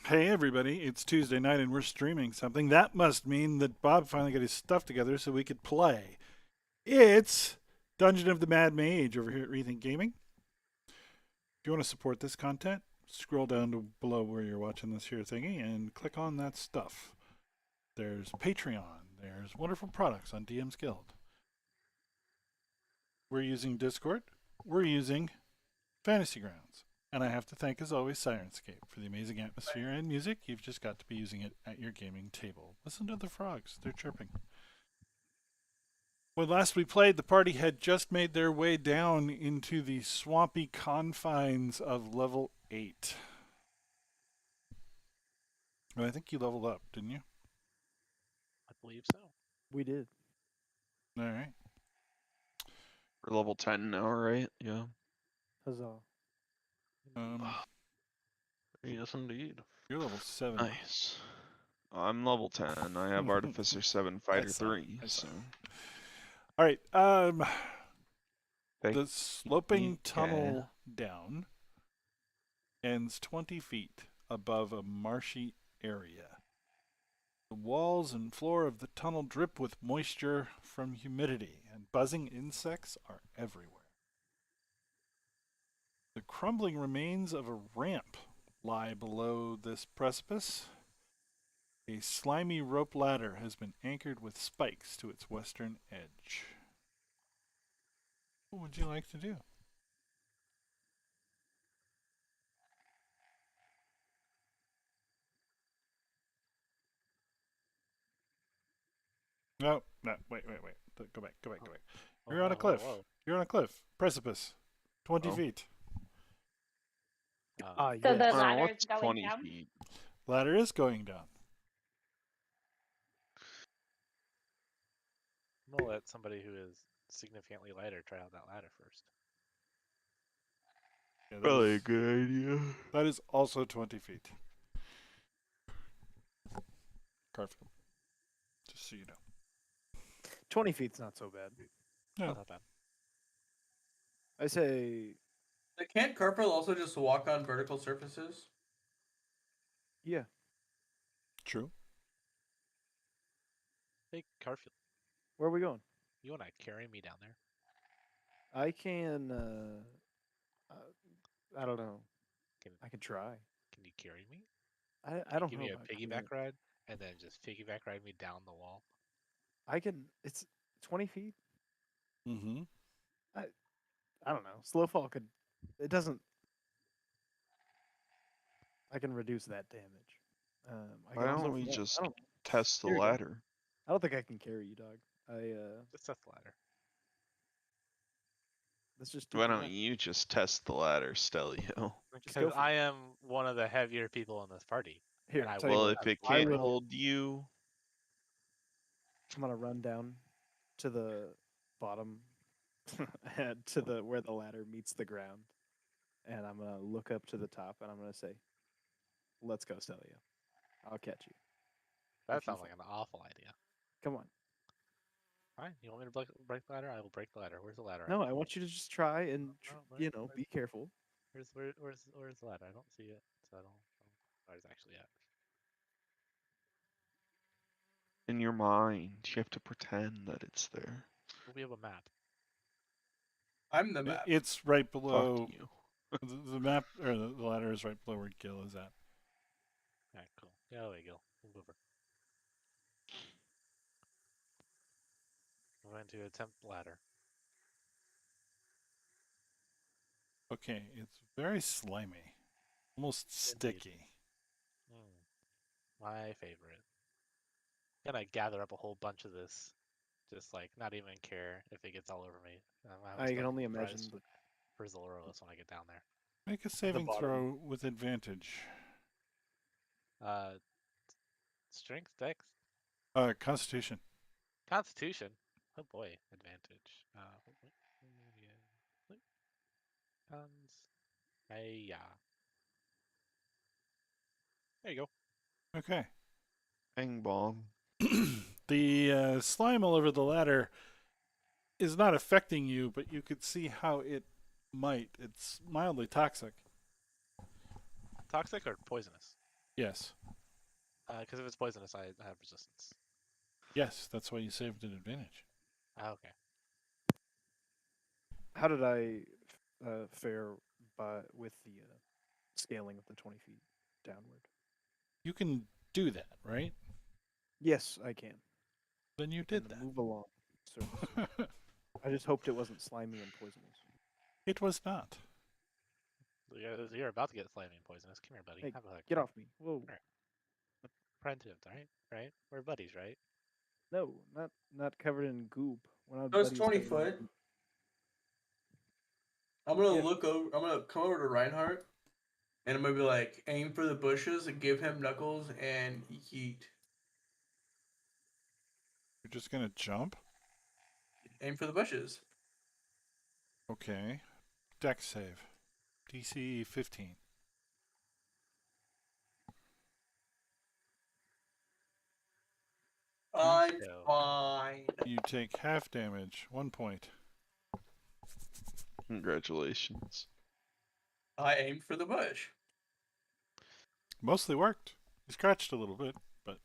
Hey everybody, it's Tuesday night and we're streaming something. That must mean that Bob finally got his stuff together so we could play. It's Dungeon of the Mad Mage over here at Rethink Gaming. If you want to support this content, scroll down to below where you're watching this here thingy and click on that stuff. There's Patreon, there's wonderful products on DM's Guild. We're using Discord, we're using Fantasy Grounds. And I have to thank, as always, Sirenscape for the amazing atmosphere and music. You've just got to be using it at your gaming table. Listen to the frogs, they're chirping. When last we played, the party had just made their way down into the swampy confines of level 8. And I think you leveled up, didn't you? I believe so. We did. All right. We're level 10 now, right? Yeah. Huzzah. Yes, indeed. You're level 7. Nice. I'm level 10. I have Artificer 7, Fighter saw it. 3. I saw So. All right. Take The sloping me, tunnel down ends 20 feet above a marshy area. The walls and floor of the tunnel drip with moisture from humidity, and buzzing insects are everywhere. The crumbling remains of a ramp lie below this precipice. A slimy rope ladder has been anchored with spikes to its western edge. What would you like to do? No, wait. Go back. You're on a cliff. Whoa. You're on a cliff. Precipice. 20 Oh. feet. Ah, So yes. the ladder is what's going 20 down? feet? Ladder is going down. I'm gonna let somebody who is significantly lighter try out that ladder first. Yeah, Probably a good idea. that is also 20 feet. Carfield. Just so you know. 20 feet's not so bad. No. Not bad. I say, Can't Carpel also just walk on vertical surfaces? yeah. True. Hey, Carfield, Where are we going? you wanna carry me down there? I can, I don't know. Can I can try. Can you carry me? I don't Give know. me a about doing piggyback it. ride, and then just piggyback ride me down the wall. I can, it's 20 feet. Mm-hmm. I don't know. Slow fall could, it doesn't, I can reduce that damage. I Why can also don't we fall. just I don't, test the Here you go. ladder? I don't think I can carry you, dog. Just test the ladder. Let's just do Why the don't math. you just test the ladder, Stelio? Just go Because for I it. am one of the heavier people in this party. Here, and I tell you Well, what, if it I can't will- hold you, I'm gonna run down to the bottom, and to the where the ladder meets the ground, and I'm gonna look up to the top, and I'm gonna say, "Let's go, Stelio. I'll catch you." That If you sounds like fall. an awful idea. Come on. Alright, you want me to break the ladder? I will break the ladder. Where's the ladder? No, I want you to just try and where- be careful. Where's the ladder? I don't see it, so I don't know where it's actually at. in your mind, you have to pretend that it's there. We have a map. I'm the map. It's right Fuck below. you. The map, or the ladder is right below where Gil is at. Alright, cool. Yeah, there you go. Move over. I'm going to attempt ladder. Okay, it's very slimy. Almost Indeed. sticky. My favorite. Gonna gather up a whole bunch of this. Just like not even care if it gets all over me. I can only imagine the for Zoloros when I get down there. Make a saving bottom. throw with advantage. Strength, dex, Constitution. constitution. Oh boy, advantage. Cons. Hey, yeah. There you go. Okay. Bang bong. The slime all over the ladder is not affecting you, but you could see how it might. It's mildly toxic. Toxic or poisonous? Yes. Because if it's poisonous, I have resistance. Yes, that's why you saved an advantage. Ah, okay. How did I fare with the scaling of the 20 feet downward? You can do that, right? Yes, I can. Then you I'm did gonna that. move along. Surface. I just hoped it wasn't slimy and poisonous. It was not. You're about to get slimy and poisonous. Come here, buddy. Hey, Have a hug. get off me! Whoa! Friendship, right? Right? We're buddies, right? No, not covered in goop. We're not So it's buddies 20 covered in foot. goop. I'm gonna Yeah. look over. I'm gonna come over to Reinhardt, and I'm gonna be like, aim for the bushes, and give him knuckles and yeet. You're just gonna jump? Aim for the bushes. Okay. Dex save. DC 15. I'm So- fine. You take half damage, 1 point. Congratulations. I aimed for the bush. Mostly worked. You scratched a little bit, but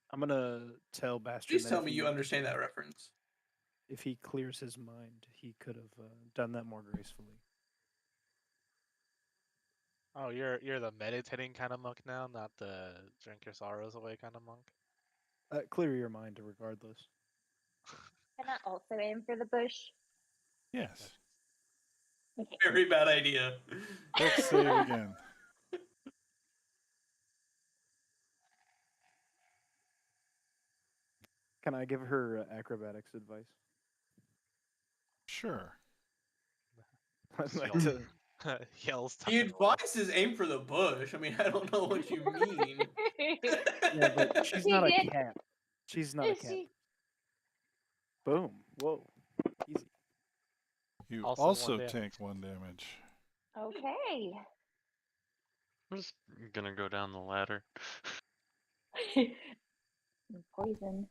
I'm gonna tell Bastard Please that tell if me he, you understand that reference. if he clears his mind, he could have done that more gracefully. Oh, you're the meditating kind of monk now, not the drink your sorrows away kind of monk. Clear your mind, regardless. Can I also aim for the bush? yes. Okay. Very bad idea. Dex save again. Can I give her acrobatics advice? Sure. I'd like Yells. to. Yells. The advice is aim for the bush. I mean, I don't know what you mean. Yeah, but she's not a cat. She's not a cat. She- Boom. Whoa. Easy. You Also also, one damage. take 1 damage. Okay. I'm just gonna go down the ladder. Poison.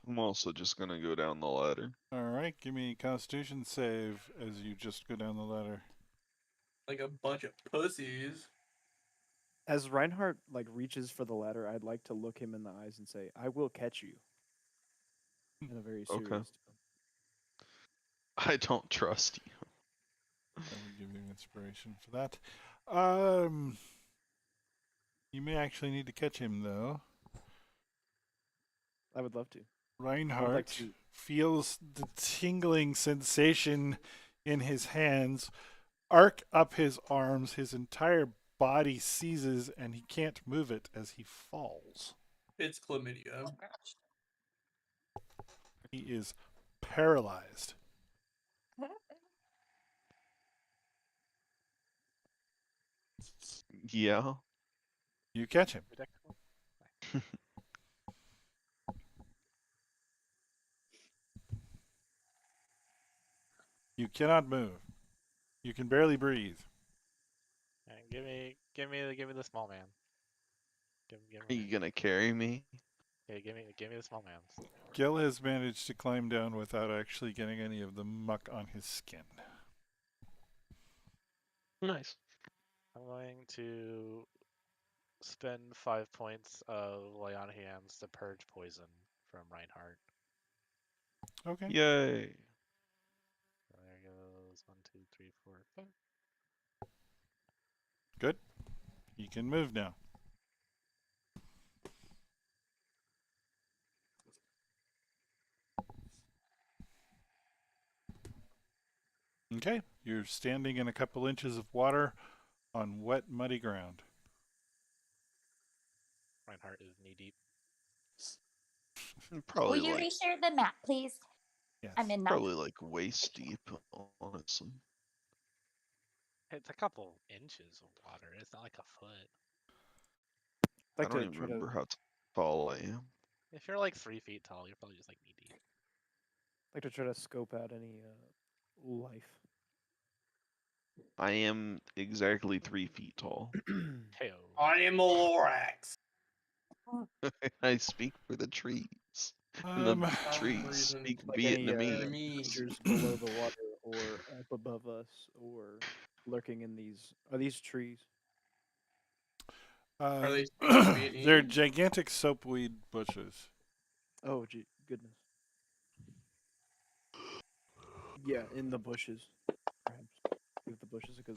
I'm also just gonna go down the ladder. Alright, give me Constitution save as you just go down the ladder. Like a bunch of pussies. As Reinhardt reaches for the ladder, I'd like to look him in the eyes and say, "I will catch you." In a very serious Okay. tone. I don't trust you. I will give you inspiration for that. You may actually need to catch him though. I would love to. Reinhardt to- feels the tingling sensation in his hands arc up his arms. His entire body seizes and he can't move it as he falls. It's chlamydia. He is paralyzed. Yeah. You catch him. You cannot move. You can barely breathe. Alright, give me the small man. Give Are you gonna carry me? yeah, give me the small man. Gil has managed to climb down without actually getting any of the muck on his skin. Nice. I'm going to spend 5 points of lay on hands to purge poison from Reinhardt. Okay. Yay. So there goes 1, 2, 3, 4, 5. Good. You can move now. Okay. You're standing in a couple inches of water on wet, muddy ground. Reinhardt is knee deep. Will Probably you like reshare the map, please? Yes. I'm in probably like waist deep, honestly. It's a couple inches of water. It's not like a foot. I'd I like don't to even try to, remember how tall I am. If you're like 3 feet tall, you're probably just like knee deep. like to try to scope out any life. I am exactly 3 feet tall. Heyo. I am a Lorax. I speak for the trees. And Um, the some trees reason, speak Like any Vietnamese. Vietnamese. creatures below the water or up above us or lurking in these? Are these trees? Are they They're Vietnamese? gigantic soapweed bushes. Oh, gee, goodness. Yeah, in the bushes. Perhaps give the bushes a good.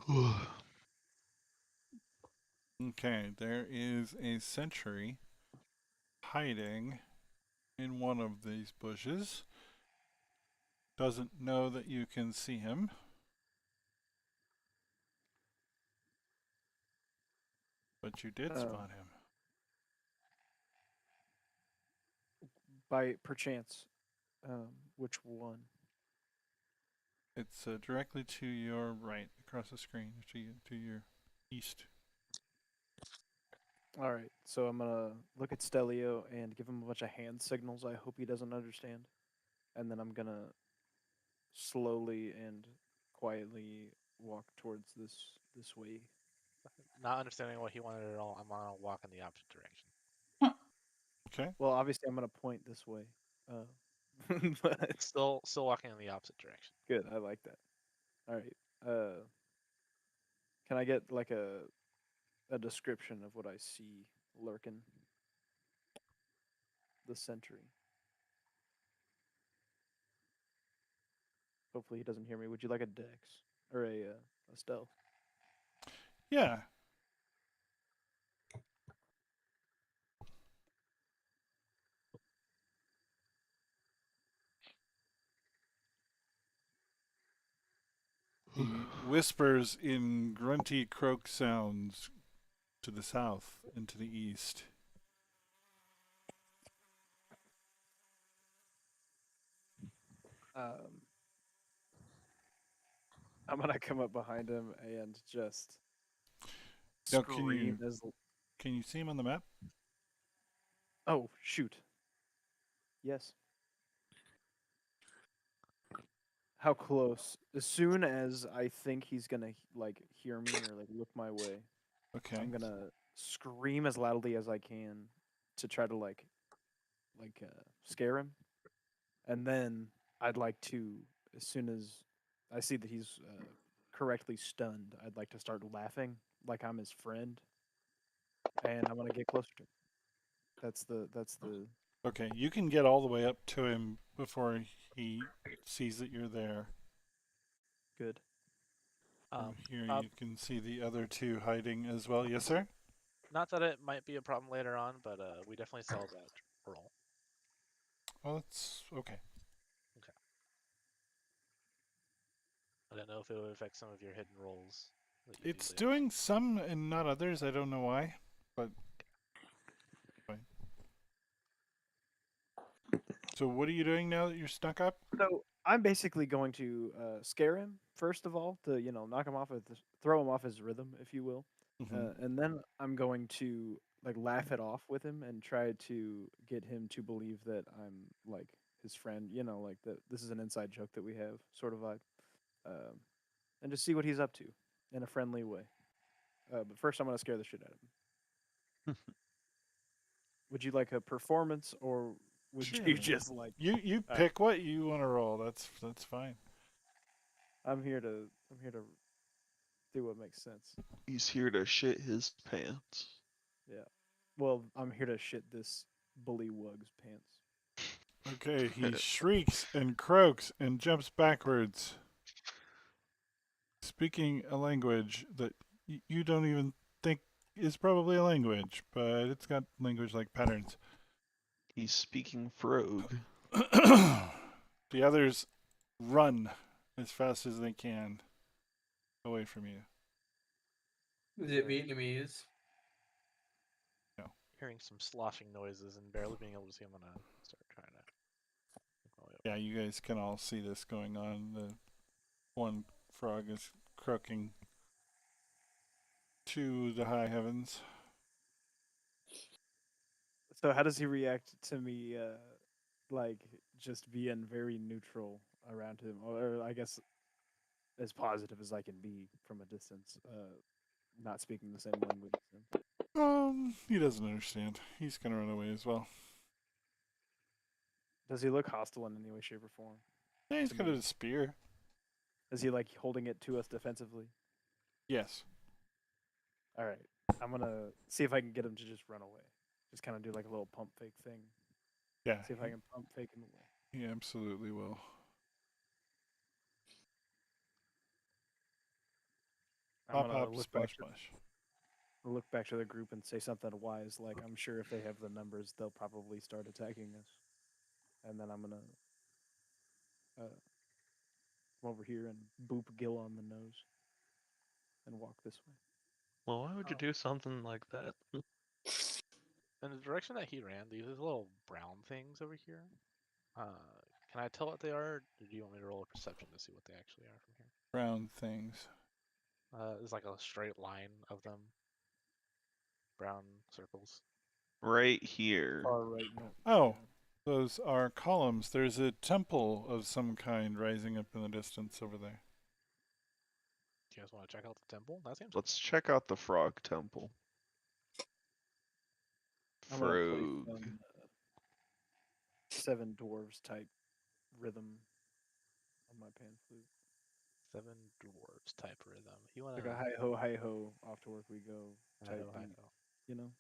Okay, there is a sentry hiding in one of these bushes. Doesn't know that you can see him. But you did Oh. spot him. By perchance, which one? It's directly to your right, across the screen, to your east. All right, so I'm gonna look at Stelio and give him a bunch of hand signals. I hope he doesn't understand, and then I'm gonna slowly and quietly walk towards this way. Not understanding what he wanted at all, I'm gonna walk in the opposite direction. Okay. Well, obviously I'm gonna point this way. But Still walking in the opposite direction. good, I like that. All right. Can I get like a description of what I see lurking? The sentry. Hopefully he doesn't hear me. Would you like a dex or a stealth? Yeah. He whispers in grunty croak sounds to the south and to the east. Um, I'm gonna come up behind him and just Now, can scream you as. can you see him on the map? Oh shoot! Yes. How close? As soon as I think he's gonna like hear me or like look my way, Okay. I'm gonna scream as loudly as I can to try to scare him, and then I'd like to, as soon as I see that he's correctly stunned, I'd like to start laughing like I'm his friend, and I'm gonna get closer to him. That's the Okay, you can get all the way up to him before he sees that you're there. good. From here, Uh, you can see the other two hiding as well. Yes, sir. not that it might be a problem later on, but we definitely saw that roll. Well, that's okay. Okay. I don't know if it would affect some of your hidden rolls. That you It's do later. doing some and not others. I don't know why, but fine. So, what are you doing now that you're stuck up? So I'm basically going to scare him first of all to knock him off throw him off his rhythm, if you will, Mhm. and then I'm going to like laugh it off with him and try to get him to believe that I'm like his friend. Like that this is an inside joke that we have, sort of vibe, and just see what he's up to in a friendly way. But first, I'm gonna scare the shit out of him. Would you like a performance or would you Sure. just like? You Alright. pick what you want to roll. That's fine. I'm here to do what makes sense. He's here to shit his pants. Yeah. Well, I'm here to shit this bullywug's pants. Okay, he shrieks and croaks and jumps backwards, speaking a language that you don't even think is probably a language, but it's got language-like patterns. He's speaking frog. The others run as fast as they can away from you. Is it Vietnamese? Hearing some sloshing noises and barely being able to see, I'm gonna start trying to. Make my way up. Yeah, you guys can all see this going on. The one frog is croaking to the high heavens. So how does he react to me like just being very neutral around him, or I guess as positive as I can be from a distance, not speaking the same language as him? He doesn't understand. He's gonna run away as well. Does he look hostile in any way, shape, or form? Yeah, he's To got me. a spear. Is he like holding it to us defensively? Yes. All right. I'm gonna see if I can get him to just run away. Just kind of do like a little pump fake thing. Yeah. See if I can pump fake him away. He absolutely will. I'm Pop, gonna pop, look splash, back. splash. Look back to the group and say something wise, like, "I'm sure if they have the numbers, they'll probably start attacking us." And then I'm gonna come over here and boop Gil on the nose and walk this way. Well, why would you do something like that? In the direction that he ran, these little brown things over here. Can I tell what they are, or do you want me to roll a perception to see what they actually are from here? Brown things. There's like a straight line of them. Brown circles. Right here. Far right. No. Oh, those are columns. There's a temple of some kind rising up in the distance over there. Do you guys want to check out the temple? That seems Let's check out the frog temple. I'm gonna play Frog. some Seven Dwarves type rhythm on my pan flute. cool. Seven dwarves type rhythm. You wanna Like a hi ho, off to work we go type hi-ho, beat, hi-ho. you know?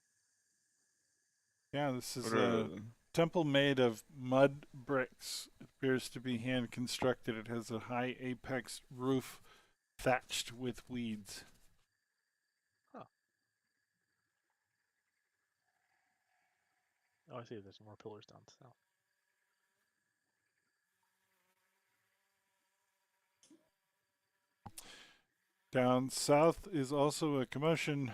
Yeah, this is What a are- temple made of mud bricks. It appears to be hand constructed. It has a high apex roof thatched with weeds. Oh, I see. There's more pillars down south. Down south is also a commotion.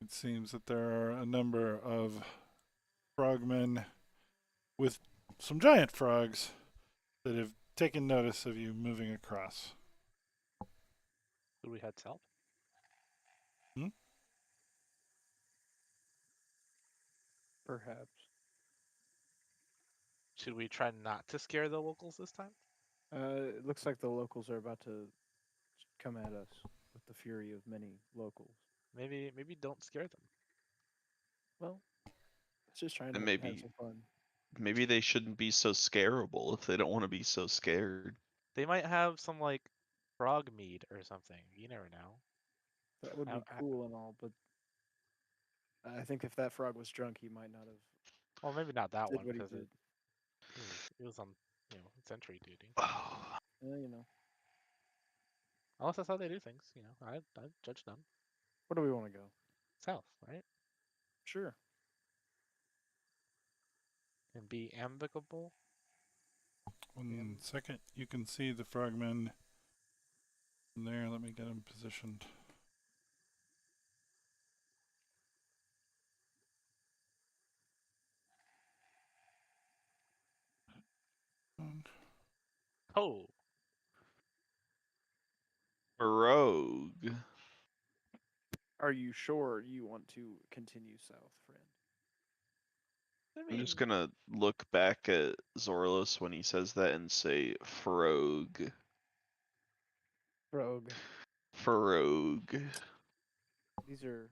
It seems that there are a number of frogmen with some giant frogs that have taken notice of you moving across. Should we head south? Perhaps. Should we try not to scare the locals this time? It looks like the locals are about to come at us with the fury of many locals. Maybe don't scare them. Well, let's just try and And have maybe some fun. maybe they shouldn't be so scareable if they don't want to be so scared. They might have some like frog mead or something. You never know. That would be I- cool and all, but I think if that frog was drunk, he might not have Well, maybe not that did one what he because did. he was on sentry duty. You know. Unless that's how they do things. I judge them. Where do we want to go? South, right? Sure. And be amicable. One second, you can see the frogmen from there. Let me get them positioned. Oh, Rogue. Are you sure you want to continue south, friend? I I'm mean, just gonna look back at Zorlus when he says that and say Frog. Rogue. Frog. These are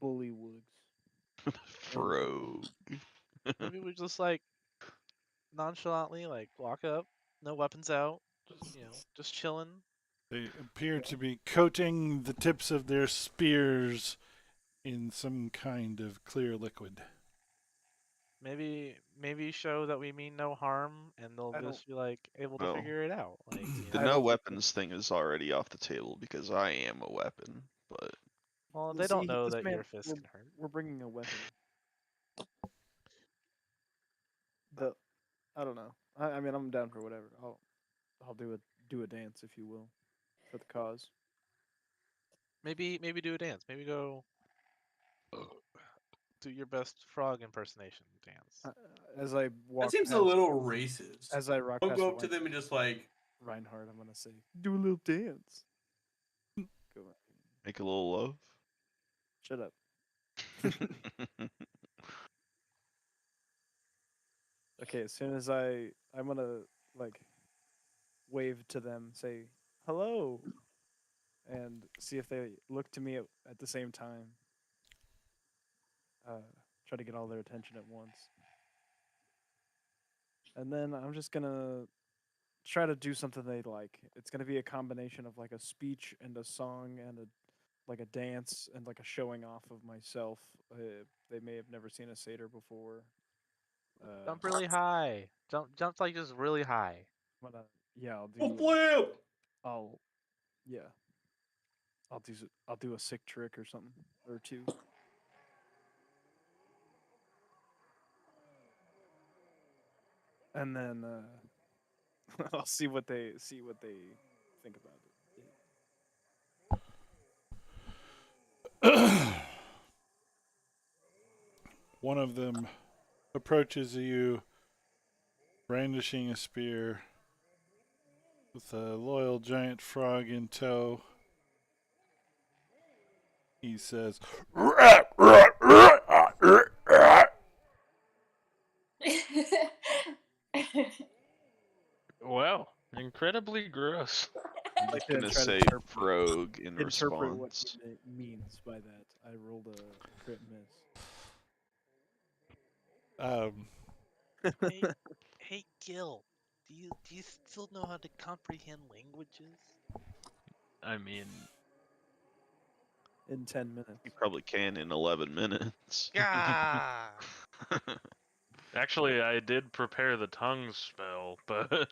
bullywoods. Frog. maybe we just like nonchalantly like walk up, no weapons out, just chilling. They appear to be coating the tips of their spears in some kind of clear liquid. Maybe show that we mean no harm, and they'll I don't- just be like able to Well, figure it out. Like, The I no don't think weapons thing is already off the table because I am a weapon, but well, Well, they don't see, know this that man- your fist we're- can hurt. We're bringing a weapon. I don't know. I mean, I'm down for whatever. I'll do a dance, if you will, for the cause. Maybe do a dance. Maybe go do your best frog impersonation dance. As I walk That seems past, a little racist. as I rock Don't past go up to them and just like, Reinhardt, I'm gonna say, do a little dance. Go on. make a little love. Shut up. Okay, as soon as I'm gonna like wave to them, say hello, and see if they look to me at the same time. Try to get all their attention at once, and then I'm just gonna try to do something they like. It's gonna be a combination of like a speech and a song and a dance and like a showing off of myself. They may have never seen a satyr before. Jump really high. Jump like just really high. I'm gonna, yeah, Oh, flip! I'll yeah, I'll do a sick trick or something or two. And then I'll see what they think about it. One of them approaches you, brandishing a spear, with a loyal giant frog in tow. He says, Wow, incredibly gross. I'm Like just to gonna try to say Frog in interpret what response. he means by that. I rolled a crit miss. Hey, hey, Gil. Do you still know how to comprehend languages? I mean, In 10 minutes. You probably can in 11 minutes. Yeah. actually, I did prepare the tongue spell, but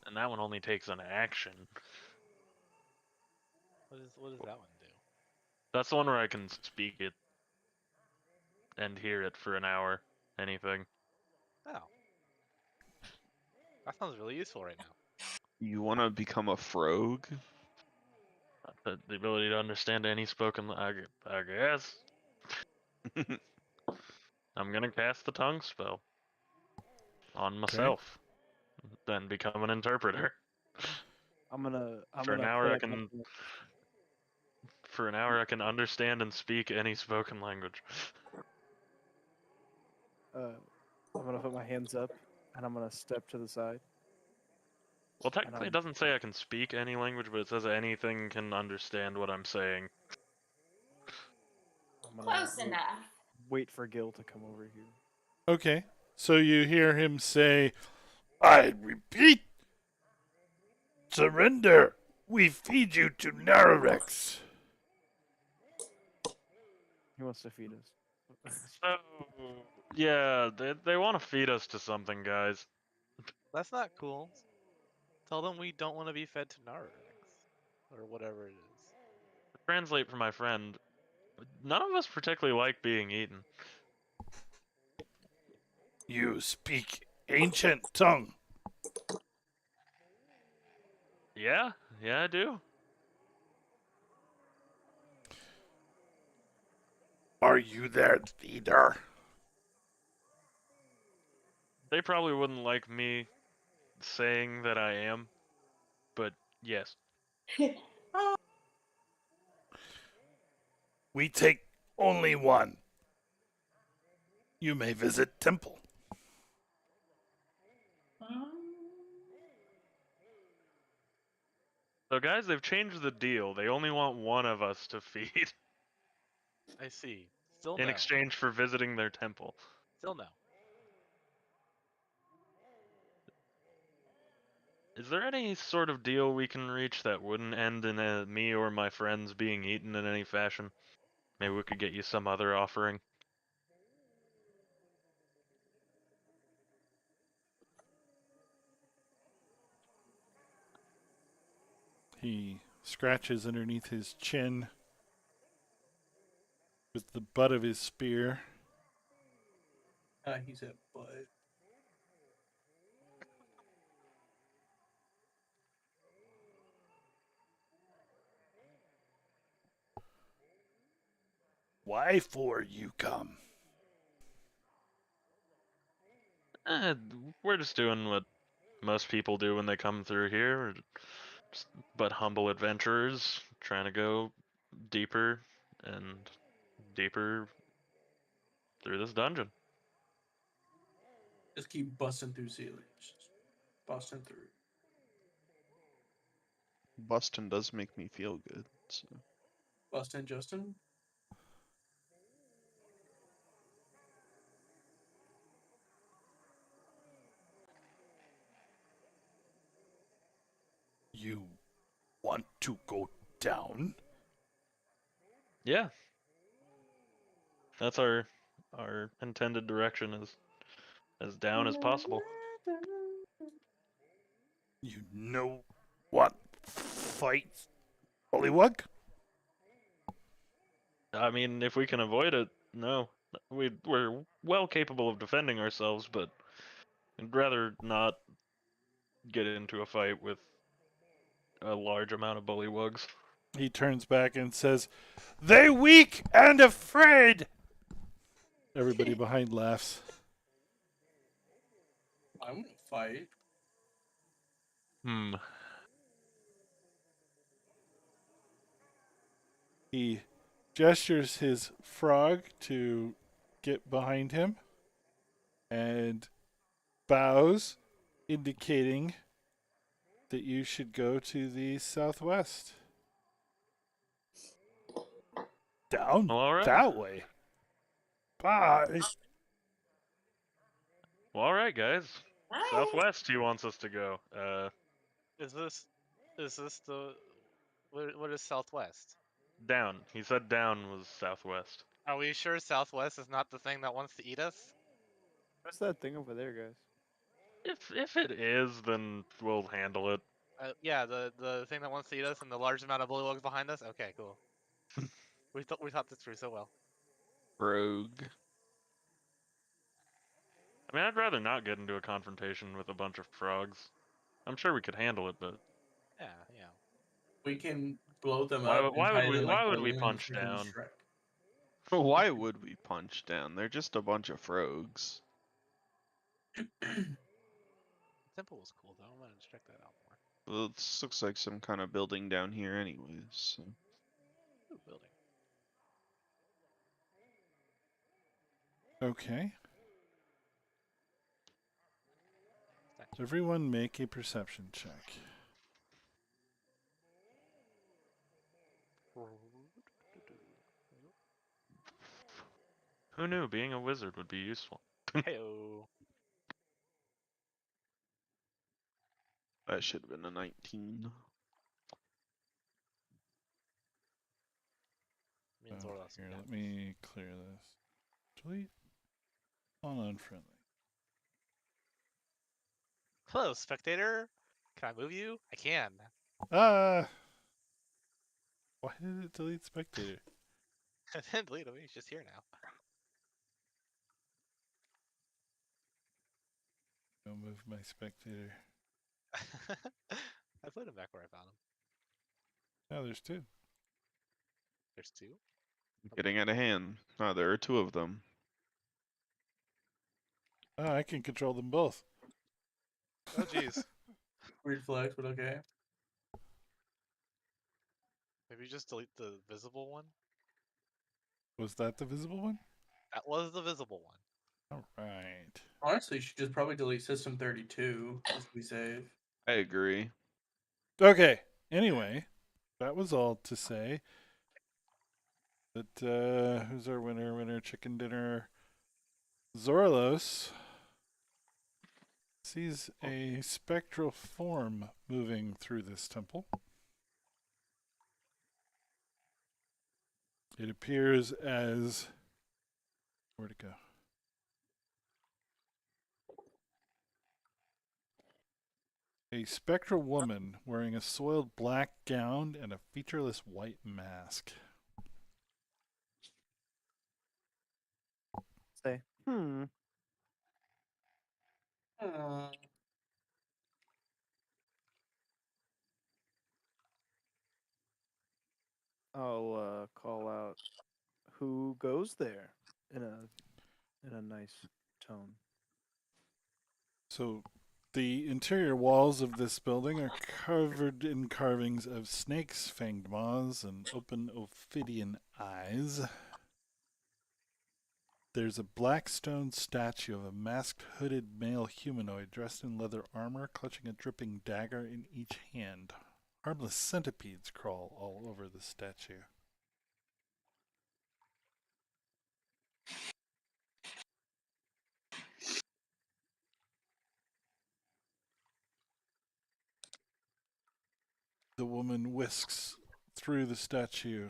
and that one only takes an action. What does that one do? That's the one where I can speak it and hear it for an hour. Anything. Oh. That sounds really useful right now. You want to become a frog? The ability to understand any spoken. I guess I'm gonna cast the tongue spell on myself, then become an interpreter. I'm gonna For an put hour, I up can. For an hour, I can understand and speak any spoken language. I'm gonna put my hands up and I'm gonna step to the side. Well, technically, it doesn't say I can speak any language, but it says anything can understand what I'm saying. I'm gonna Close enough. wait for Gil to come over here. okay. So you hear him say, I repeat, surrender. We feed you to Narex. He wants to feed us. So, yeah, they want to feed us to something, guys. That's not cool. Tell them we don't want to be fed to Narurex. Or whatever it is. To translate for my friend, none of us particularly like being eaten. You speak ancient tongue. Yeah, I do. Are you their leader? They probably wouldn't like me saying that I am, but yes. We take only one. You may visit temple. So, guys, they've changed the deal. They only want one of us to feed I see. Still in no. exchange for visiting their temple. Still no. Is there any sort of deal we can reach that wouldn't end in me or my friends being eaten in any fashion? Maybe we could get you some other offering. He scratches underneath his chin with the butt of his spear. He said, but Why for you come? We're just doing what most people do when they come through here. We're but humble adventurers trying to go deeper and deeper through this dungeon. just keep busting through ceilings. Just busting through. Boston does make me feel good. So. Busting Justin? You want to go down? Yeah. That's our intended direction is as down as possible. You know what fights Bullywug? I mean, if we can avoid it, no. We're well capable of defending ourselves, but I'd rather not get into a fight with a large amount of bullywugs. He turns back and says, "They weak and afraid." Everybody behind laughs. I want to fight. He gestures his frog to get behind him and bows, indicating that you should go to the southwest. Down Well, all right. that way. Bye. Well, all right, guys. Southwest, he wants us to go. Is this the what is southwest? Down. He said down was southwest. Are we sure southwest is not the thing that wants to eat us? What's that thing over there, guys? If it is, then we'll handle it. Yeah, the thing that wants to eat us and the large amount of bullywugs behind us. Okay, cool. we thought this through so well. Rogue. I mean, I'd rather not get into a confrontation with a bunch of frogs. I'm sure we could handle it, but Yeah. We can blow them Why up. would- why and would hide we- in, why like, would we balloons punch freaking down? Shrek. Why would we punch down? They're just a bunch of frogs. Temple was cool though. I'm gonna check that out more. Well, this looks like some kind of building down here anyways. So. Ooh, building. Okay. Everyone make a perception check. who knew being a wizard would be useful? Heyo. That should have been a 19. Me and Oh, Zorlos here, got let this. me clear this. Delete. On unfriendly. Hello, spectator. Can I move you? I can. Why did it delete spectator? I didn't delete him. He's just here now. Go move my spectator. I put him back where I found him. Oh, there's two. There's two. Getting out of hand. Oh, there are two of them. Oh, I can control them both. Oh jeez. Weird flex, but okay. Maybe just delete the visible one. Was that the visible one? That was the visible one. All right. Honestly, you should just probably delete System 32 just to be safe. I agree. Okay. Anyway, that was all to say that who's our winner? Winner chicken dinner. Zorlos sees a spectral form moving through this temple. It appears as where'd it go? A spectral woman wearing a soiled black gown and a featureless white mask. Say, I'll call out who goes there in a nice tone. So, the interior walls of this building are covered in carvings of snakes, fanged maws, and open ophidian eyes. There's a black stone statue of a masked, hooded male humanoid dressed in leather armor, clutching a dripping dagger in each hand. Harmless centipedes crawl all over the statue. The woman whisks through the statue,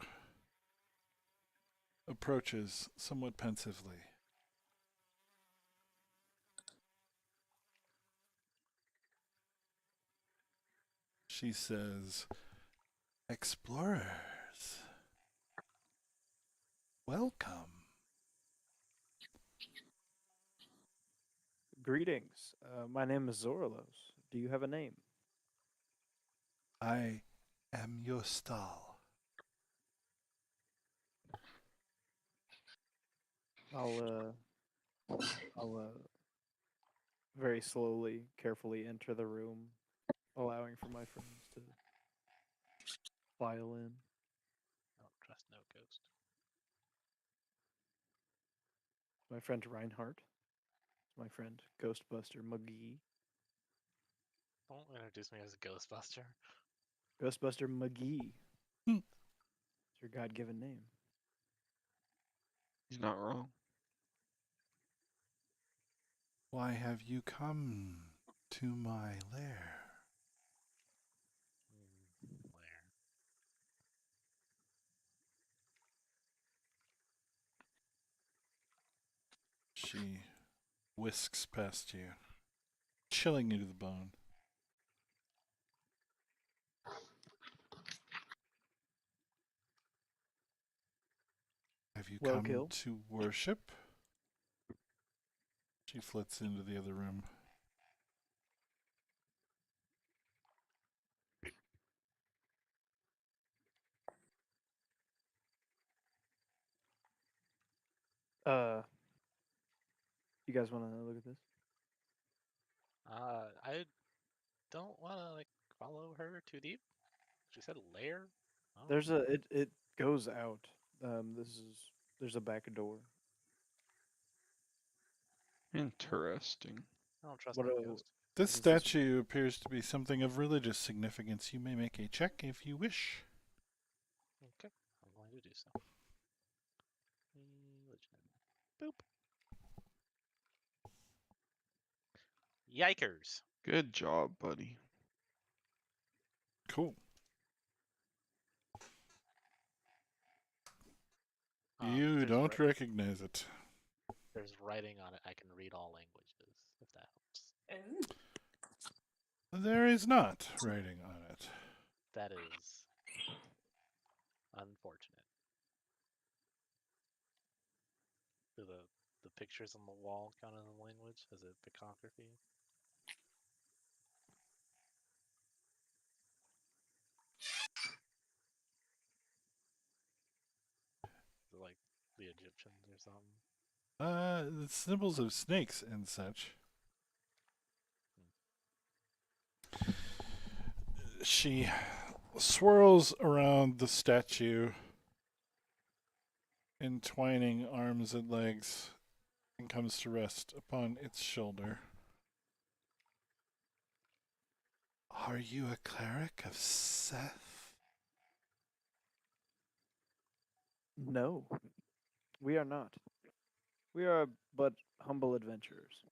approaches somewhat pensively. She says, "Explorers, welcome." Greetings. My name is Zoralos. Do you have a name? I am Yostal. I'll very slowly, carefully enter the room, allowing for my friends to file in. I don't trust no ghost. My friend Reinhardt. My friend Ghostbuster McGee. Don't introduce me as a Ghostbuster. Ghostbuster McGee. Hmm. It's your God-given name. He's not wrong. Why have you come to my lair? Where? She whisks past you, chilling you to the bone. Have you Well come killed. to worship? She flits into the other room. You guys want to look at this? I don't want to like follow her too deep. She said lair. Oh, There's a it goes out. There's a back door. Interesting. I don't trust What no a- ghost. This What is this? statue appears to be something of religious significance. You may make a check if you wish. Okay, I'm going to do so. Religion. Boop. Yikers. Good job, buddy. Cool. There's You don't ri- recognize it. There's writing on it. I can read all languages, if that helps. There is not writing on it. That is unfortunate. Do the pictures on the wall count as a language? As a picography? Is it like the Egyptians or something? The symbols of snakes and such. She swirls around the statue, entwining arms and legs, and comes to rest upon its shoulder. Are you a cleric of Seth? No, we are not. We are but humble adventurers.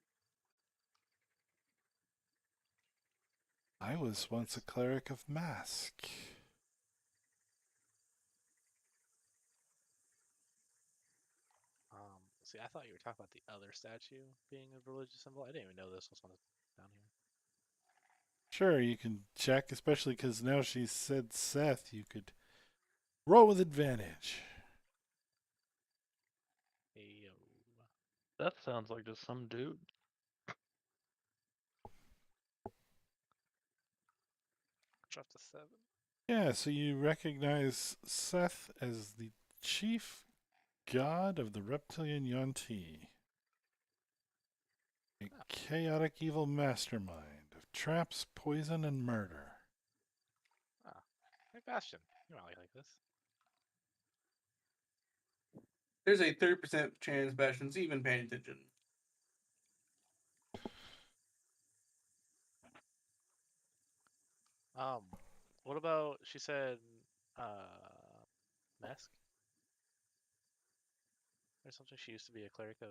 I was once a cleric of Mask. See, I thought you were talking about the other statue being a religious symbol. I didn't even know this was one down here. Sure, you can check, especially because now she said Seth. You could roll with advantage. Ayo. That sounds like just some dude. Drop to 7. Yeah, so you recognize Seth as the chief god of the reptilian Yuan-Ti. A chaotic evil mastermind of traps, poison, and murder. Hey, Bastion. You might like this. There's a 30% chance Bastion's even paying attention. What about, she said, Mesk? Or something? She used to be a cleric of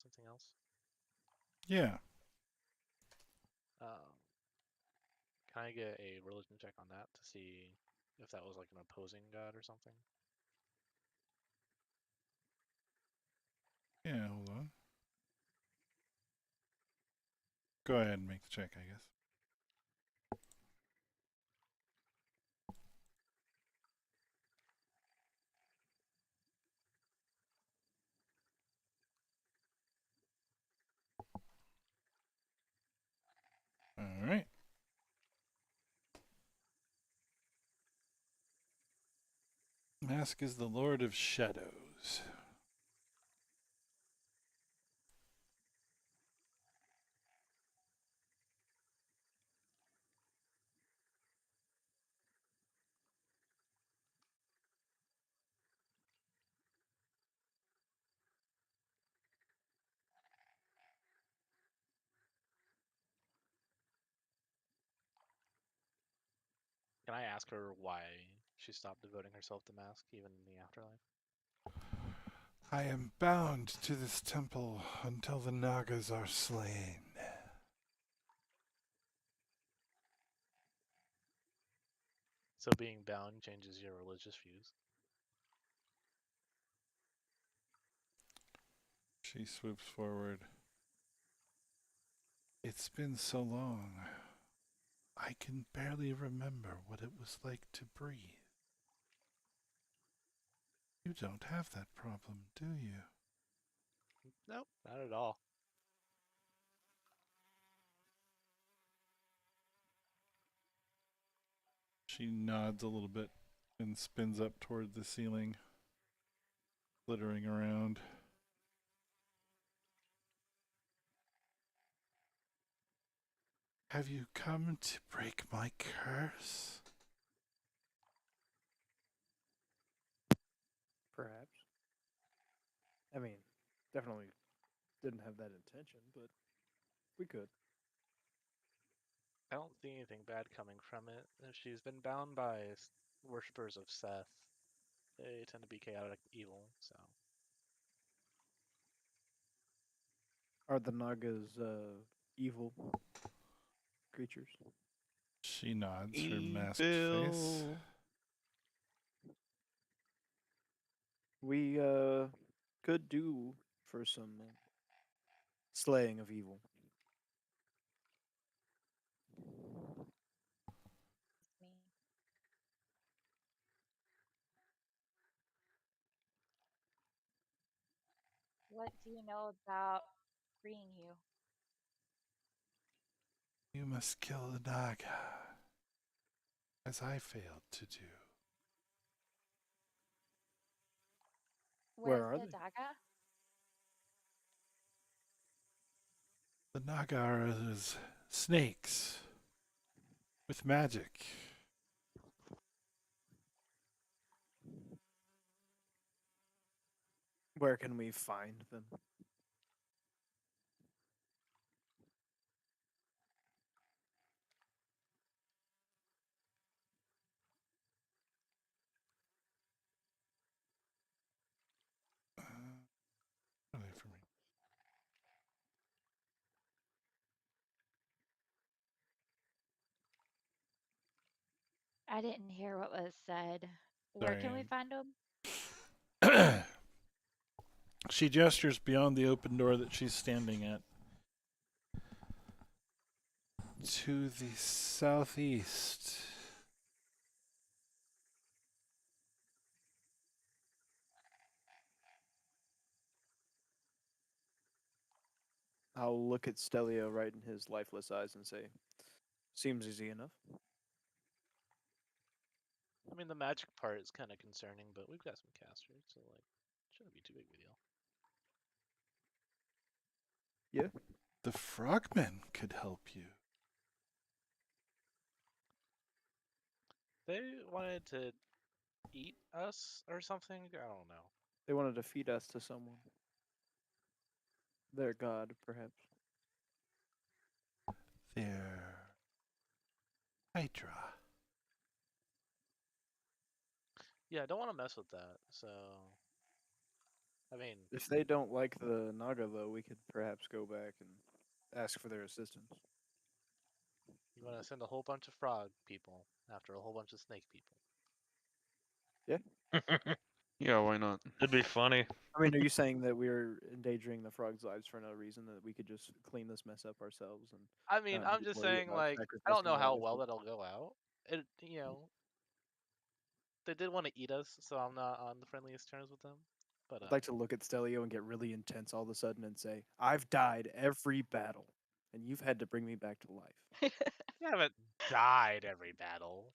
something else? Yeah, Um, Can I get a religion check on that to see if that was like an opposing god or something? Yeah, hold on. Go ahead and make the check, I guess. All right. Mask is the Lord of Shadows. Can I ask her why she stopped devoting herself to mask even in the afterlife? I am bound to this temple until the Nagas are slain. So being bound changes your religious views. She swoops forward. It's been so long. I can barely remember what it was like to breathe. You don't have that problem, do you? Nope, not at all. She nods a little bit and spins up toward the ceiling, flittering around. Have you come to break my curse? Perhaps. I mean, definitely didn't have that intention, but we could. I don't see anything bad coming from it. If she's been bound by worshippers of Seth, they tend to be chaotic evil, so. Are the Nagas evil creatures? She nods her masked face. Evil. We could do for some slaying of evil. Me. What do you know about freeing you? You must kill the Naga, as I failed to do. Where Where's are the they? Daga? The Naga are as snakes with magic. Where can we find them? Really for me. I didn't hear what was said. Where can we find them? She gestures beyond the open door that she's standing at. To the southeast. I'll look at Stelio right in his lifeless eyes and say, seems easy enough. I mean, the magic part is kind of concerning, but we've got some casters, so, like, shouldn't be too big of a deal. Yeah. The frogmen could help you. They wanted to eat us or something? I don't know. They wanted to feed us to someone. Their god, perhaps. They're Hydra. Yeah, I don't want to mess with that, so. I mean, If they don't like the Naga, though, we could perhaps go back and ask for their assistance. You want to send a whole bunch of frog people after a whole bunch of snake people. Yeah, why not? It'd be funny. I mean, are you saying that we're endangering the frogs' lives for no reason? That we could just clean this mess up ourselves and I mean, not I'm need to just worry saying, about like, I sacrificing don't know our how lives well for- that'll go out. It, they did want to eat us, so I'm not on the friendliest terms with them. But I'd like to look at Stelio and get really intense all of a sudden and say, "I've died every battle, and you've had to bring me back to life." you haven't died every battle.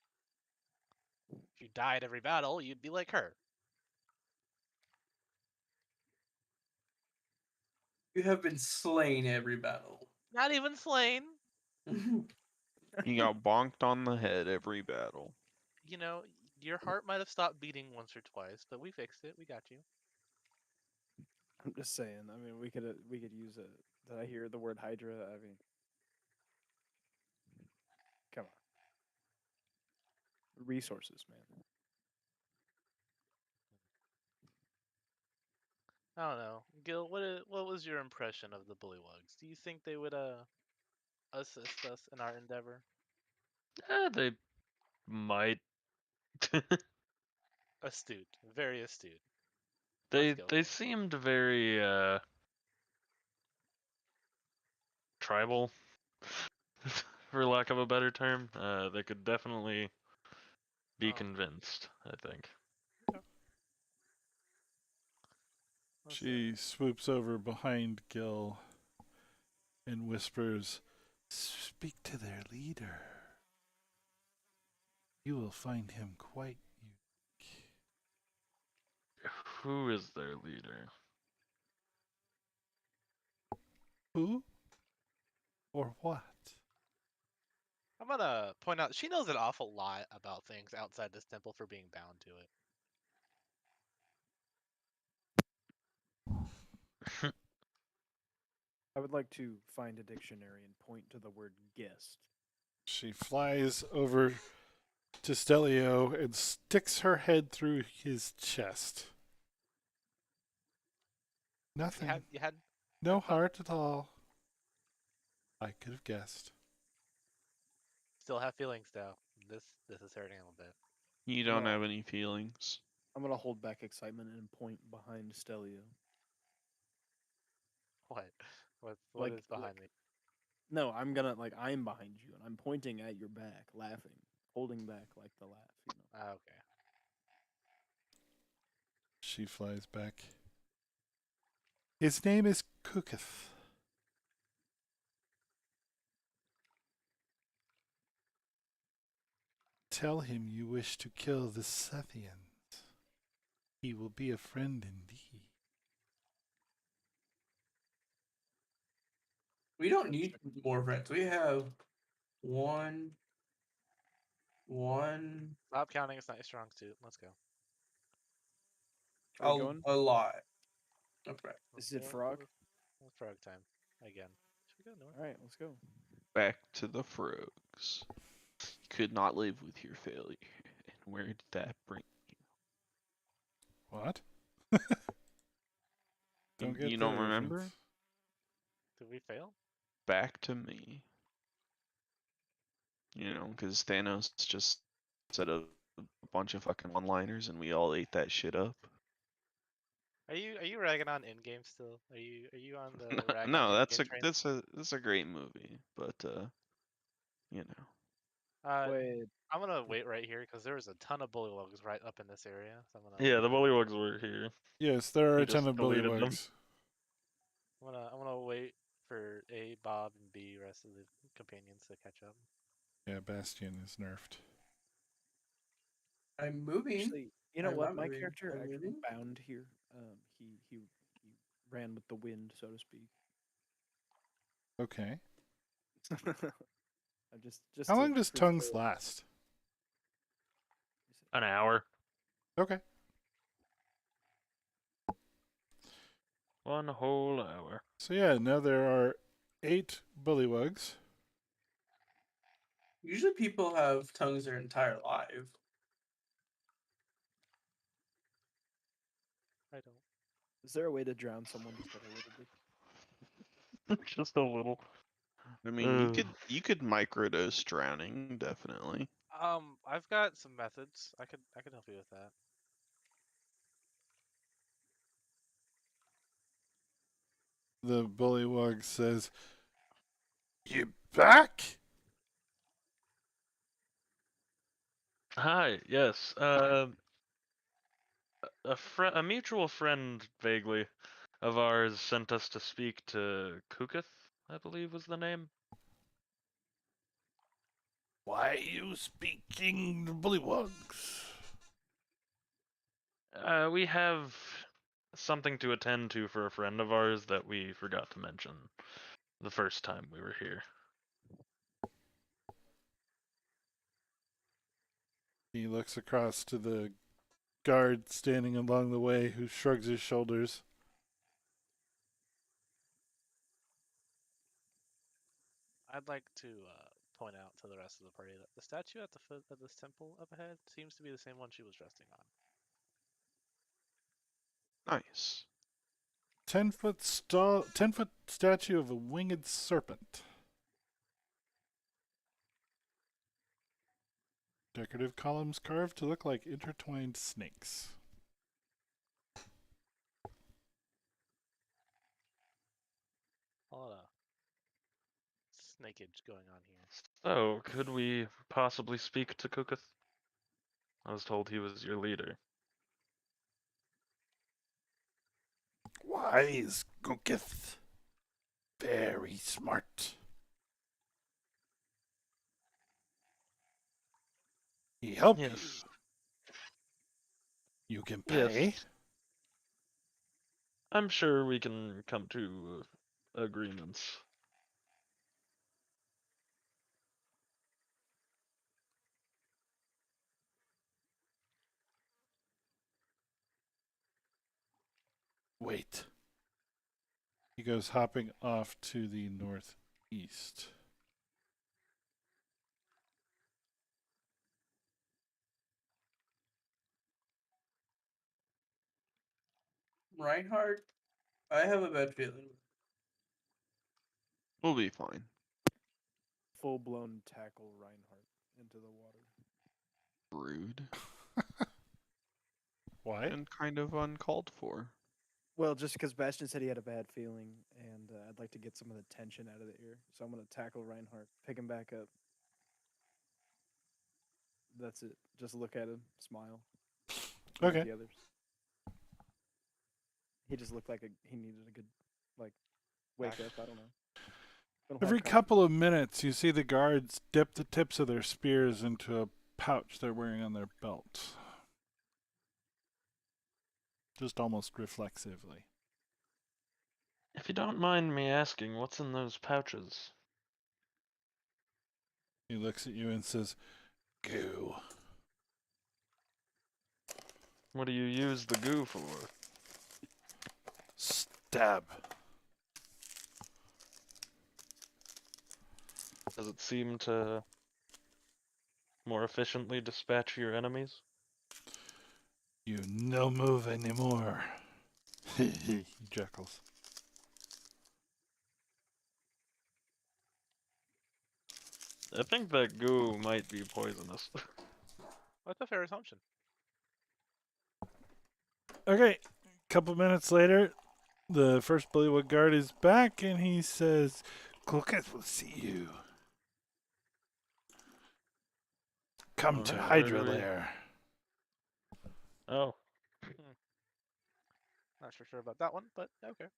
If you died every battle, you'd be like her. You have been slain every battle. Not even slain. You got bonked on the head every battle. You know, your heart might have stopped beating once or twice, but we fixed it. We got you. I'm just saying. I mean, we could use a. Did I hear the word Hydra? I mean, come on, resources, man. I don't know, Gil. What was your impression of the Bullywugs? Do you think they would assist us in our endeavor? They might. Astute, very astute. they Let's go. they seemed very tribal, for lack of a better term. They could definitely be Oh, convinced, I think. let's She swoops over behind Gil and whispers, "Speak to their leader. You will find him quite unique." Who is their leader? Who? Or what? I'm gonna point out she knows an awful lot about things outside this temple for being bound to it. I would like to find a dictionary and point to the word guest. She flies over to Stelio and sticks her head through his chest. Nothing. You had No fun? heart at all. I could have guessed. Still have feelings though. This is hurting a little bit. You don't No. have any feelings. I'm gonna hold back excitement and point behind Stelio. What? What Like- is behind like- me? No, I'm gonna I'm behind you and I'm pointing at your back, laughing, holding back like the laugh. You know. Ah, okay. She flies back. His name is Cooketh. Tell him you wish to kill the Sethians. He will be a friend indeed. We don't need more friends. We have one. Stop counting. It's not your strong suit. Let's go. Are we going? A lot of friends. Is it frog? It's frog time again. Should we go north? All right, let's go. Back to the frogs. Could not live with your failure. And where did that bring you? What? You, get you the don't remember? reference. Did we fail? Back to me. You know, because Thanos just said a bunch of fucking one-liners and we all ate that shit up. Are you ragging on Endgame still? Are you on the rag No, on that's Endgame train? that's a great movie, but you know. Wait, I'm gonna wait right here because there was a ton of bullywugs right up in this area. So Yeah, the Bullywugs were here. Yes, there are You a ton just of deleted them. bullywugs. I'm gonna wait for A, Bob, and B, rest of the companions to catch up. Yeah, Bastion is nerfed. I'm moving. actually, you know I'm what? not My moving. character I'm actually moving. bound here. He ran with the wind, so to speak. Okay. I'm just How to long does preserve- tongues last? An hour. Okay. One whole hour. So yeah, now there are 8 bullywugs. Usually people have tongues their entire life. I don't. Is there a way to drown someone just a little bit? Just a little. I mean, you could microdose drowning, definitely. I've got some methods. I could help you with that. The bullywug says, "You back?" Hi, yes. A mutual friend, vaguely, of ours sent us to speak to Kukith, I believe was the name. Why are you speaking to bullywugs? We have something to attend to for a friend of ours that we forgot to mention the first time we were here. He looks across to the guard standing along the way, who shrugs his shoulders. I'd like to point out to the rest of the party that the statue at the foot of this temple up ahead seems to be the same one she was resting on. Nice. 10-foot 10-foot statue of a winged serpent. Decorative columns carved to look like intertwined snakes. A lot of snakeage going on here. So, could we possibly speak to Kukith? I was told he was your leader. Wise Gukith. Very smart. He helped Yes. you. You can pay. Yes. I'm sure we can come to agreements. Wait. He goes hopping off to the northeast. Reinhardt, I have a bad feeling. We'll be fine. Full blown tackle Reinhardt into the water. Rude Why? and kind of uncalled for. Well, just because Bastion said he had a bad feeling, and I'd like to get some of the tension out of the air, so I'm gonna tackle Reinhardt, pick him back up. That's it. Just look at him, smile. Look at Okay. the others. He just looked like he needed a good, like, wake up. I don't know. Don't have Every coffee. couple of minutes, you see the guards dip the tips of their spears into a pouch they're wearing on their belt. Just almost reflexively. If you don't mind me asking, what's in those pouches? He looks at you and says, "Goo." What do you use the goo for? Stab. Does it seem to more efficiently dispatch your enemies? You no move anymore. He chuckles. I think that goo might be poisonous. That's a fair assumption. Okay, couple minutes later, the first Bullywug guard is back, and he says, "Cloquet will see you. Come to Alright, Hydra where do we- Lair." Oh, Not sure about that one, but okay.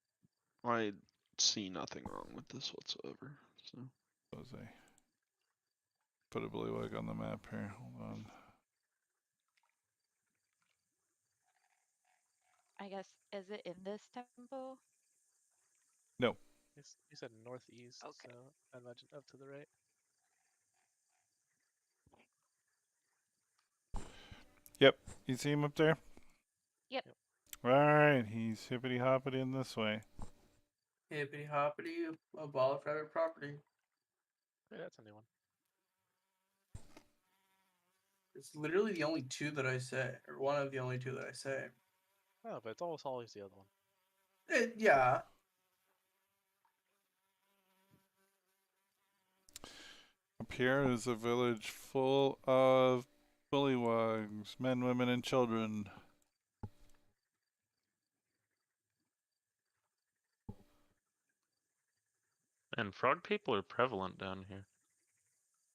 I see nothing wrong with this whatsoever. So Jose. Put a Bullywug on the map here. Hold on. I guess, is it in this temple? You said northeast, Okay. so I imagine up to the right. Yep, you see him up there? Yep. Alright, he's hippity hoppity in this way. Hippity hoppity, a ball of feather property. Hey, that's a new one. It's literally the only two that I say, or one of the only two that I say. Oh, but it's almost always the other one. Yeah. Up here is a village full of bullywugs, men, women, and children. And frog people are prevalent down here.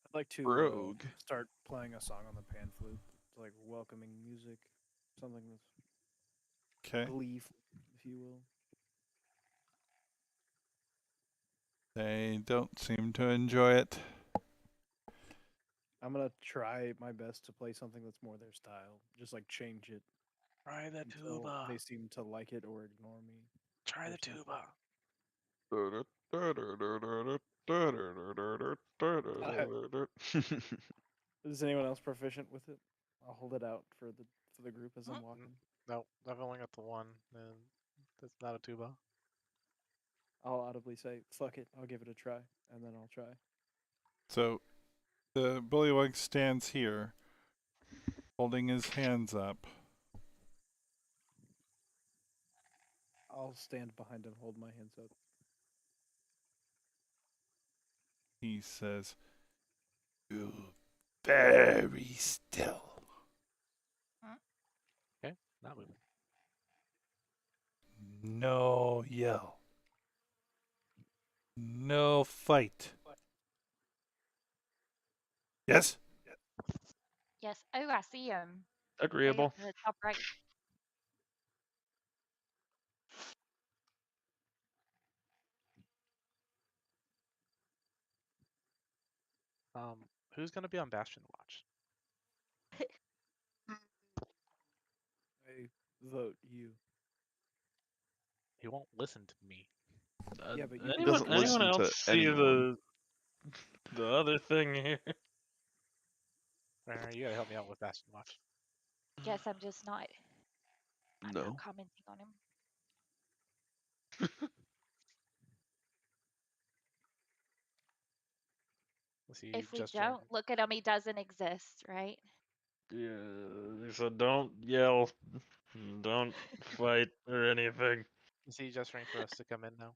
I'd like to Rogue. start playing a song on the pan flute, like welcoming music, something that's Okay. gleeful, if you will. They don't seem to enjoy it. I'm gonna try my best to play something that's more their style, just like change it Try the until tuba. they seem to like it or ignore me. Try or the something. tuba. Is anyone else proficient with it? I'll hold it out for the group as I'm walking. No, I've only got the one, and that's not a tuba. I'll audibly say, "Fuck it, I'll give it a try," and then I'll try. So the bullywug stands here, holding his hands up. I'll stand behind and hold my hands up. He says, "You very still. Okay, not moving. No yell. No fight. Yes? Yes. Oh, I see him. Agreeable. To the top right. Who's gonna be on Bastion watch? I vote you. He won't listen to me. Yeah, but you anyone, doesn't anyone listen to else see anyone. the other thing here? You gotta help me out with Bastion watch. Guess I'm just not. I'm No. not commenting on him. Let's see, If we just don't look at him, he doesn't exist, right? Yeah, they said don't yell, don't fight or anything. Is he gesturing for us to come in now?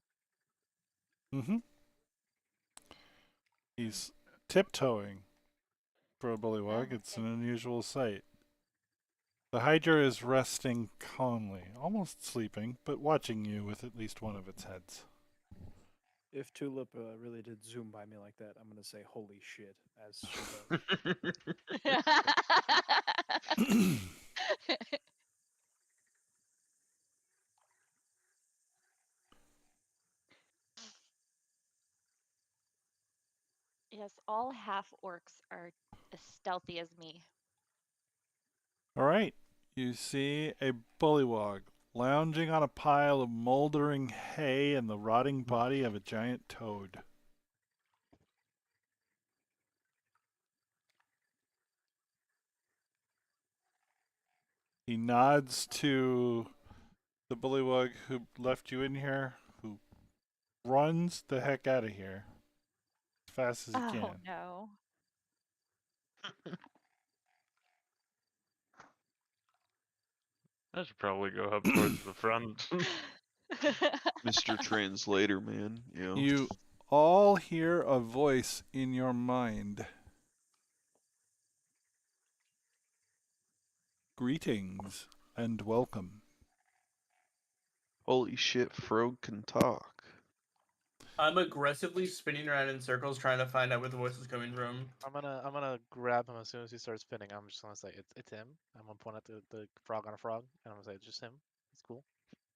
Mm-hmm. He's tiptoeing for a bullywug. Oh, It's okay. an unusual sight. The Hydra is resting calmly, almost sleeping, but watching you with at least one of its heads. If Tulip really did zoom by me like that, I'm gonna say "Holy shit" as she does. Yes, all half orcs are as stealthy as me. All right. You see a bullywug lounging on a pile of moldering hay and the rotting body of a giant toad. He nods to the bullywug who left you in here, who runs the heck out of here as fast as he Oh can. no. I should probably go up towards the front. Mr. Translator, man. You know. You all hear a voice in your mind. Greetings and welcome. Holy shit, Frog can talk. I'm aggressively spinning around in circles trying to find out where the voice is coming from. I'm gonna grab him as soon as he starts spinning. I'm just gonna say it's him. I'm gonna point at the frog on a frog, and I'm gonna say it's just him. It's cool.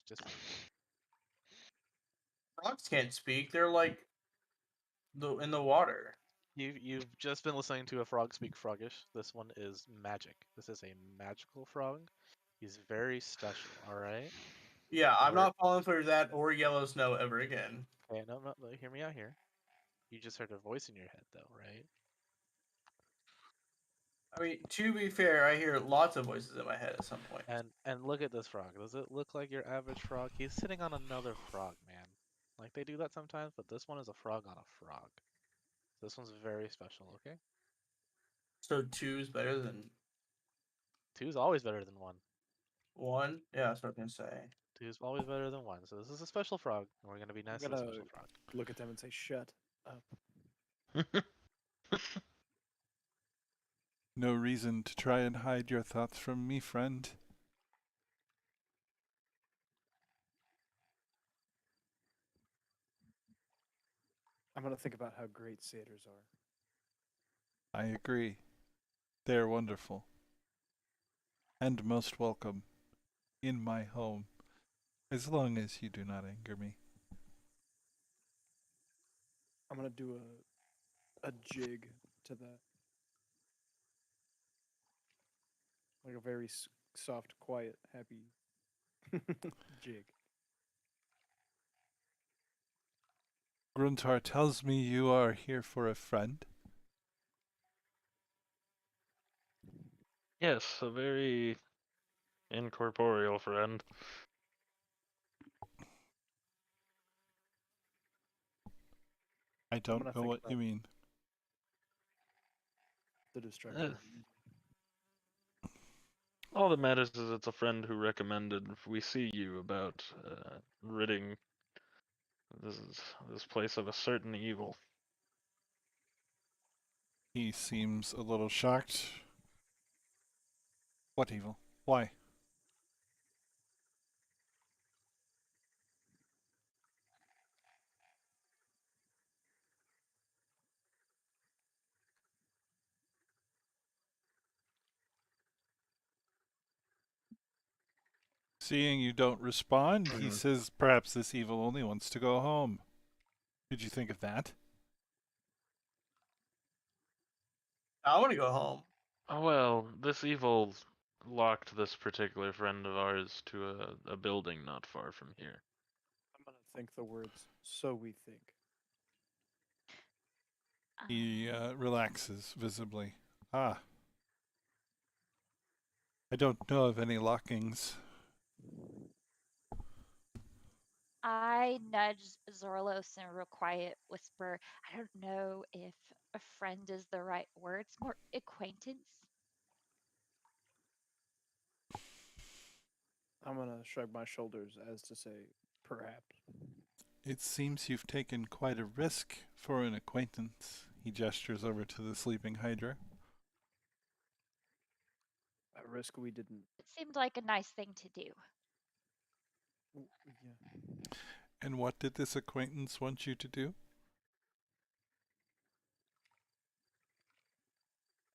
It's just him. Frogs can't speak. They're like in the water. You've just been listening to a frog speak froggish. This one is magic. This is a magical frog. He's very special. All right. Yeah, I'm We're- not falling for that or yellow snow ever again. Okay, no, hear me out here. You just heard a voice in your head, though, right? I mean, to be fair, I hear lots of voices in my head at some point. And look at this frog. Does it look like your average frog? He's sitting on another frog, man. Like they do that sometimes, but this one is a frog on a frog. This one's very special. Okay. So two's better than Two's always better than one. one. Yeah, that's what I was gonna say. Two's always better than one. So this is a special frog, and we're gonna be nice to the gonna- special frog. Look at them and say, "Shut up." No reason to try and hide your thoughts from me, friend. I'm gonna think about how great satyrs are. I agree. They're wonderful. And most welcome in my home, as long as you do not anger me. I'm gonna do a jig to that, like a very soft, quiet, happy jig. Gruntar tells me you are here for a friend. Yes, a very incorporeal friend. I don't gonna know think what you about- mean. The destruction. All that matters is it's a friend who recommended we see you about ridding this this place of a certain evil. He seems a little shocked. What evil? Why? Seeing you don't respond, he says perhaps this evil only wants to go home. Did you think of that? I want to go home. Oh, well, this evil locked this particular friend of ours to a building not far from here. I'm gonna think the words. So we think. He relaxes visibly. Ah. I don't know of any lockings. I nudged Zorlos in a real quiet whisper. I don't know if a friend is the right word. It's more acquaintance. I'm gonna shrug my shoulders as to say, perhaps. It seems you've taken quite a risk for an acquaintance. He gestures over to the sleeping Hydra. A risk we didn't. It seemed like a nice thing to do. Yeah. And what did this acquaintance want you to do?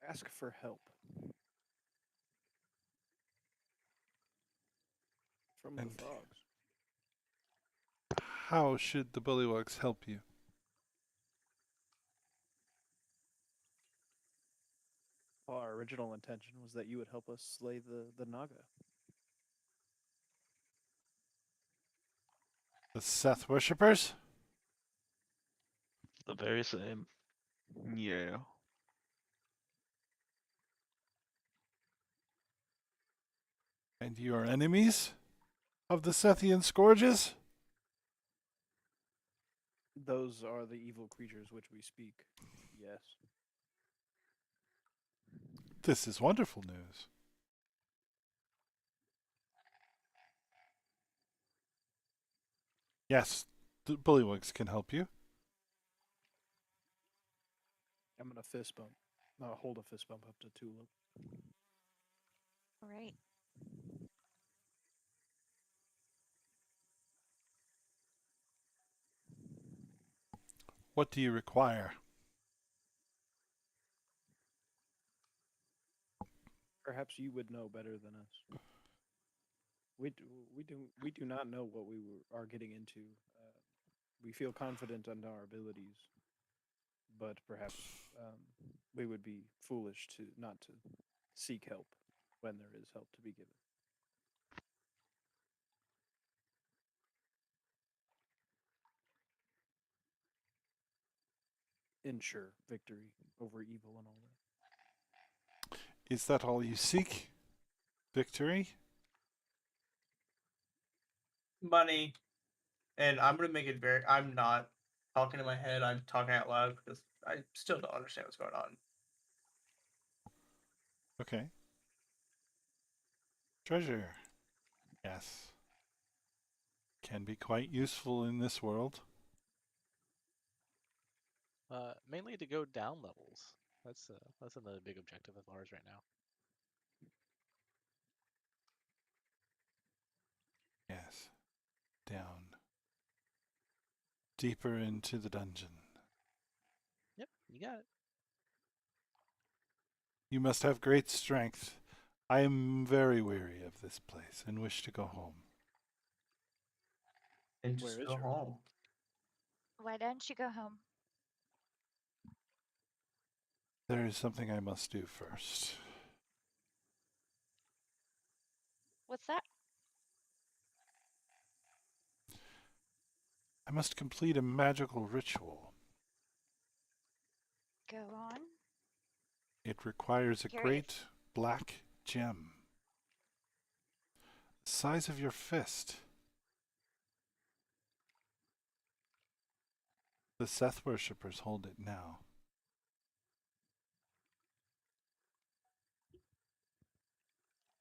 Ask for help. From the And- frogs. How should the Bullywugs help you? Well, our original intention was that you would help us slay the Naga. The Seth worshippers? The very same. Yeah. And you are enemies of the Sethian scourges? Those are the evil creatures which we speak. Yes. This is wonderful news. Yes, the Bullywugs can help you. I'm gonna fist bump. No, hold a fist bump up to Tulip. All right. What do you require? Perhaps you would know better than us. We do not know what are getting into. We feel confident in our abilities, but perhaps we would be foolish to not to seek help when there is help to be given. Ensure victory over evil and all that. Is that all you seek? Victory? Money. And I'm going to make it very. I'm not talking in my head. I'm talking out loud because I still don't understand what's going on. Okay. Treasure. Yes. Can be quite useful in this world. Mainly to go down levels. That's another big objective of ours right now. Yes. Down. Deeper into the dungeon. Yep, you got it. You must have great strength. I am very weary of this place and wish to go home. And just Where is go your home. Why don't you go home? There is something I must do first. What's that? I must complete a magical ritual. Go on. It requires a Curious. great black gem. The size of your fist. The Seth worshippers hold it now.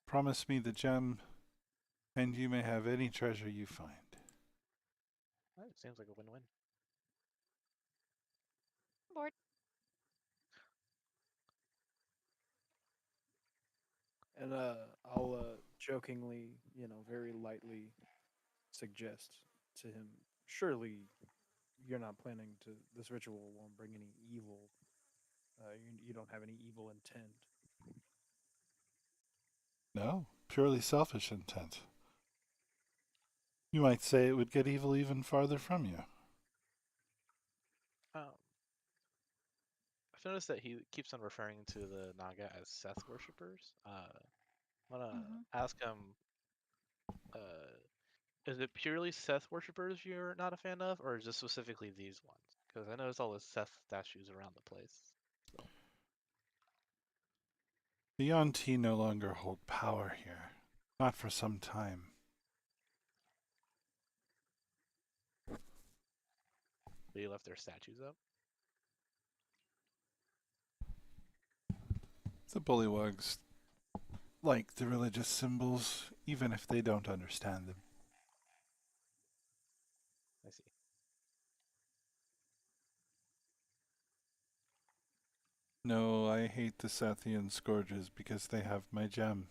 Promise me the gem, and you may have any treasure you find. That seems like a win-win. Board. And I'll jokingly, very lightly suggest to him, surely you're not planning to, this ritual won't bring any evil. You don't have any evil intent. No, purely selfish intent. You might say it would get evil even farther from you. I've noticed that he keeps on referring to the Naga as Seth worshippers. I'm gonna ask him, is it purely Seth worshippers you're not a fan of, or is it specifically these ones? Because I noticed all the Seth statues around the place. So. The Yuan-Ti no longer hold power here. Not for some time. They left their statues up. The bullywugs like the religious symbols, even if they don't understand them. I see. No, I hate the Sathian scourges because they have my gem.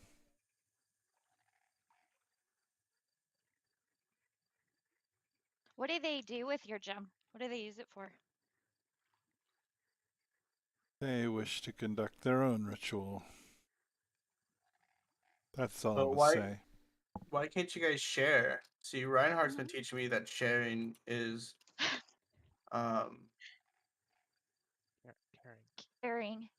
What do they do with your gem? What do they use it for? They wish to conduct their own ritual. That's all I But must say. why can't you guys share? See, Reinhardt's been teaching me that sharing is Caring. Caring.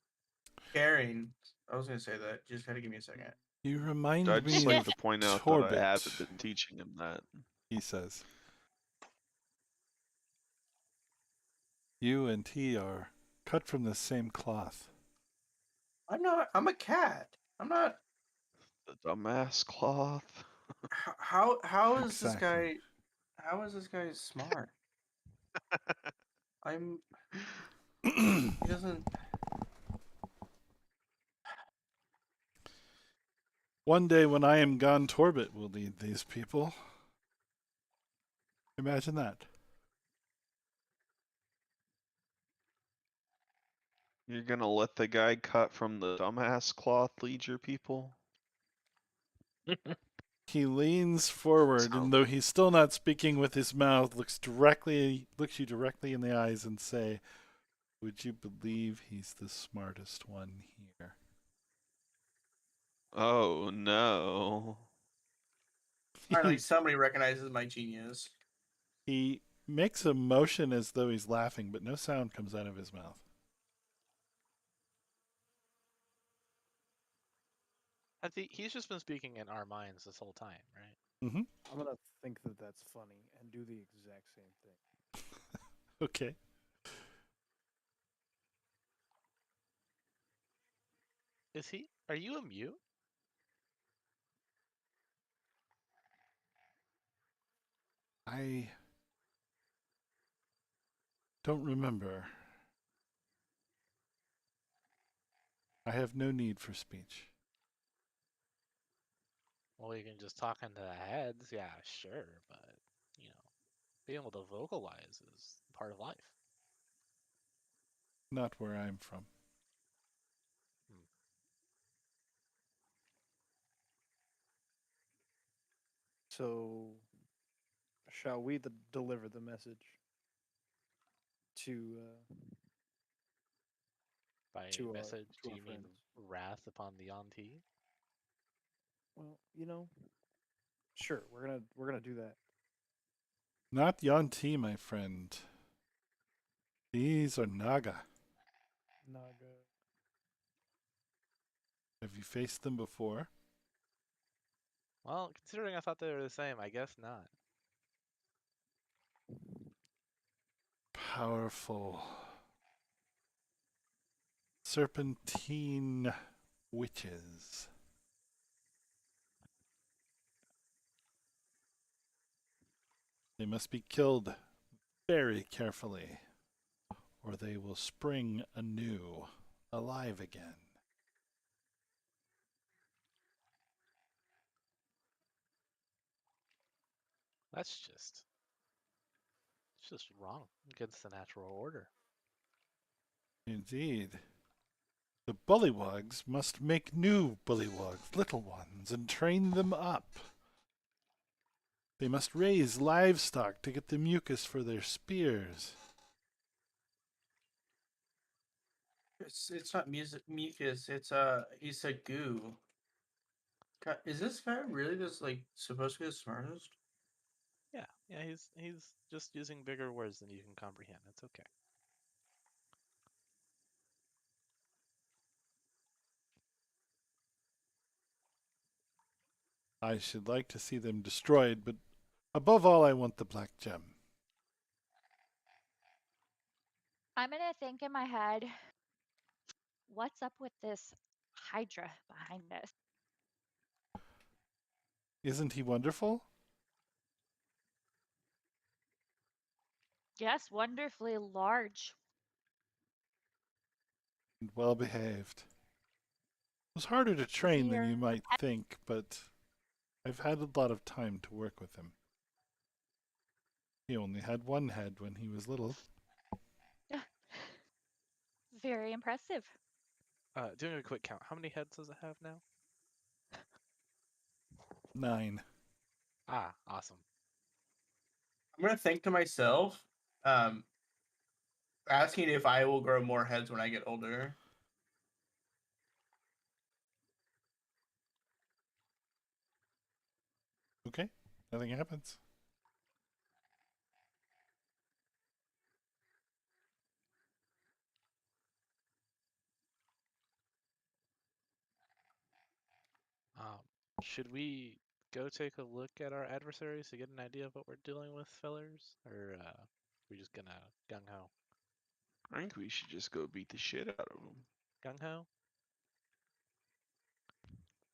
caring. I was gonna say that. You just gotta give me a second. You remind I'd just me like of to point out that I Torbit, haven't been teaching him that. he says. You and he are cut from the same cloth. I'm not. I'm a cat. I'm not. The dumbass cloth. How is this Exactly. guy? How is this guy smart? I'm. He doesn't. One day when I am gone, Torbit will lead these people. Imagine that. You're gonna let the guy cut from the dumbass cloth lead your people? He leans forward, and though he's still not speaking with his mouth, looks you directly in the eyes and say, "Would you believe he's the smartest one here?" Oh no. Finally, somebody recognizes my genius. He makes a motion as though he's laughing, but no sound comes out of his mouth. I think he's just been speaking in our minds this whole time, right? Mm-hmm. I'm gonna think that that's funny and do the exact same thing. Okay. Is he? Are you a mute? I don't remember. I have no need for speech. Well, you can just talk into the heads. Yeah, sure, but being able to vocalize is part of life. Not where I'm from. So, shall we deliver the message to By to our message, to do our you mean friends? wrath upon the Yanti? Well, sure, we're gonna do that. Not Yanti, my friend. These are Naga. Naga. Have you faced them before? Well, considering I thought they were the same, I guess not. Powerful. Serpentine witches. They must be killed very carefully, or they will spring anew, alive again. That's it's just wrong against the natural order. Indeed. The bullywugs must make new bullywugs, little ones, and train them up. They must raise livestock to get the mucus for their spears. It's not music mucus. It's he said goo. Is this guy really just like supposed to be the smartest? Yeah, he's just using bigger words than you can comprehend. It's okay. I should like to see them destroyed, but above all, I want the black gem. I'm gonna think in my head, what's up with this Hydra behind us? Isn't he wonderful? Yes, wonderfully large. And well behaved. It was harder to Is train he than your you might pet? think, but I've had a lot of time to work with him. He only had one head when he was little. Very impressive. Doing a quick count. How many heads does it have now? 9. Ah, awesome. I'm gonna think to myself, um, asking if I will grow more heads when I get older. Okay, nothing happens. Um, should we go take a look at our adversaries to get an idea of what we're dealing with, fellers? Or we just gonna gung ho? I think we should just go beat the shit out of them. Gung ho?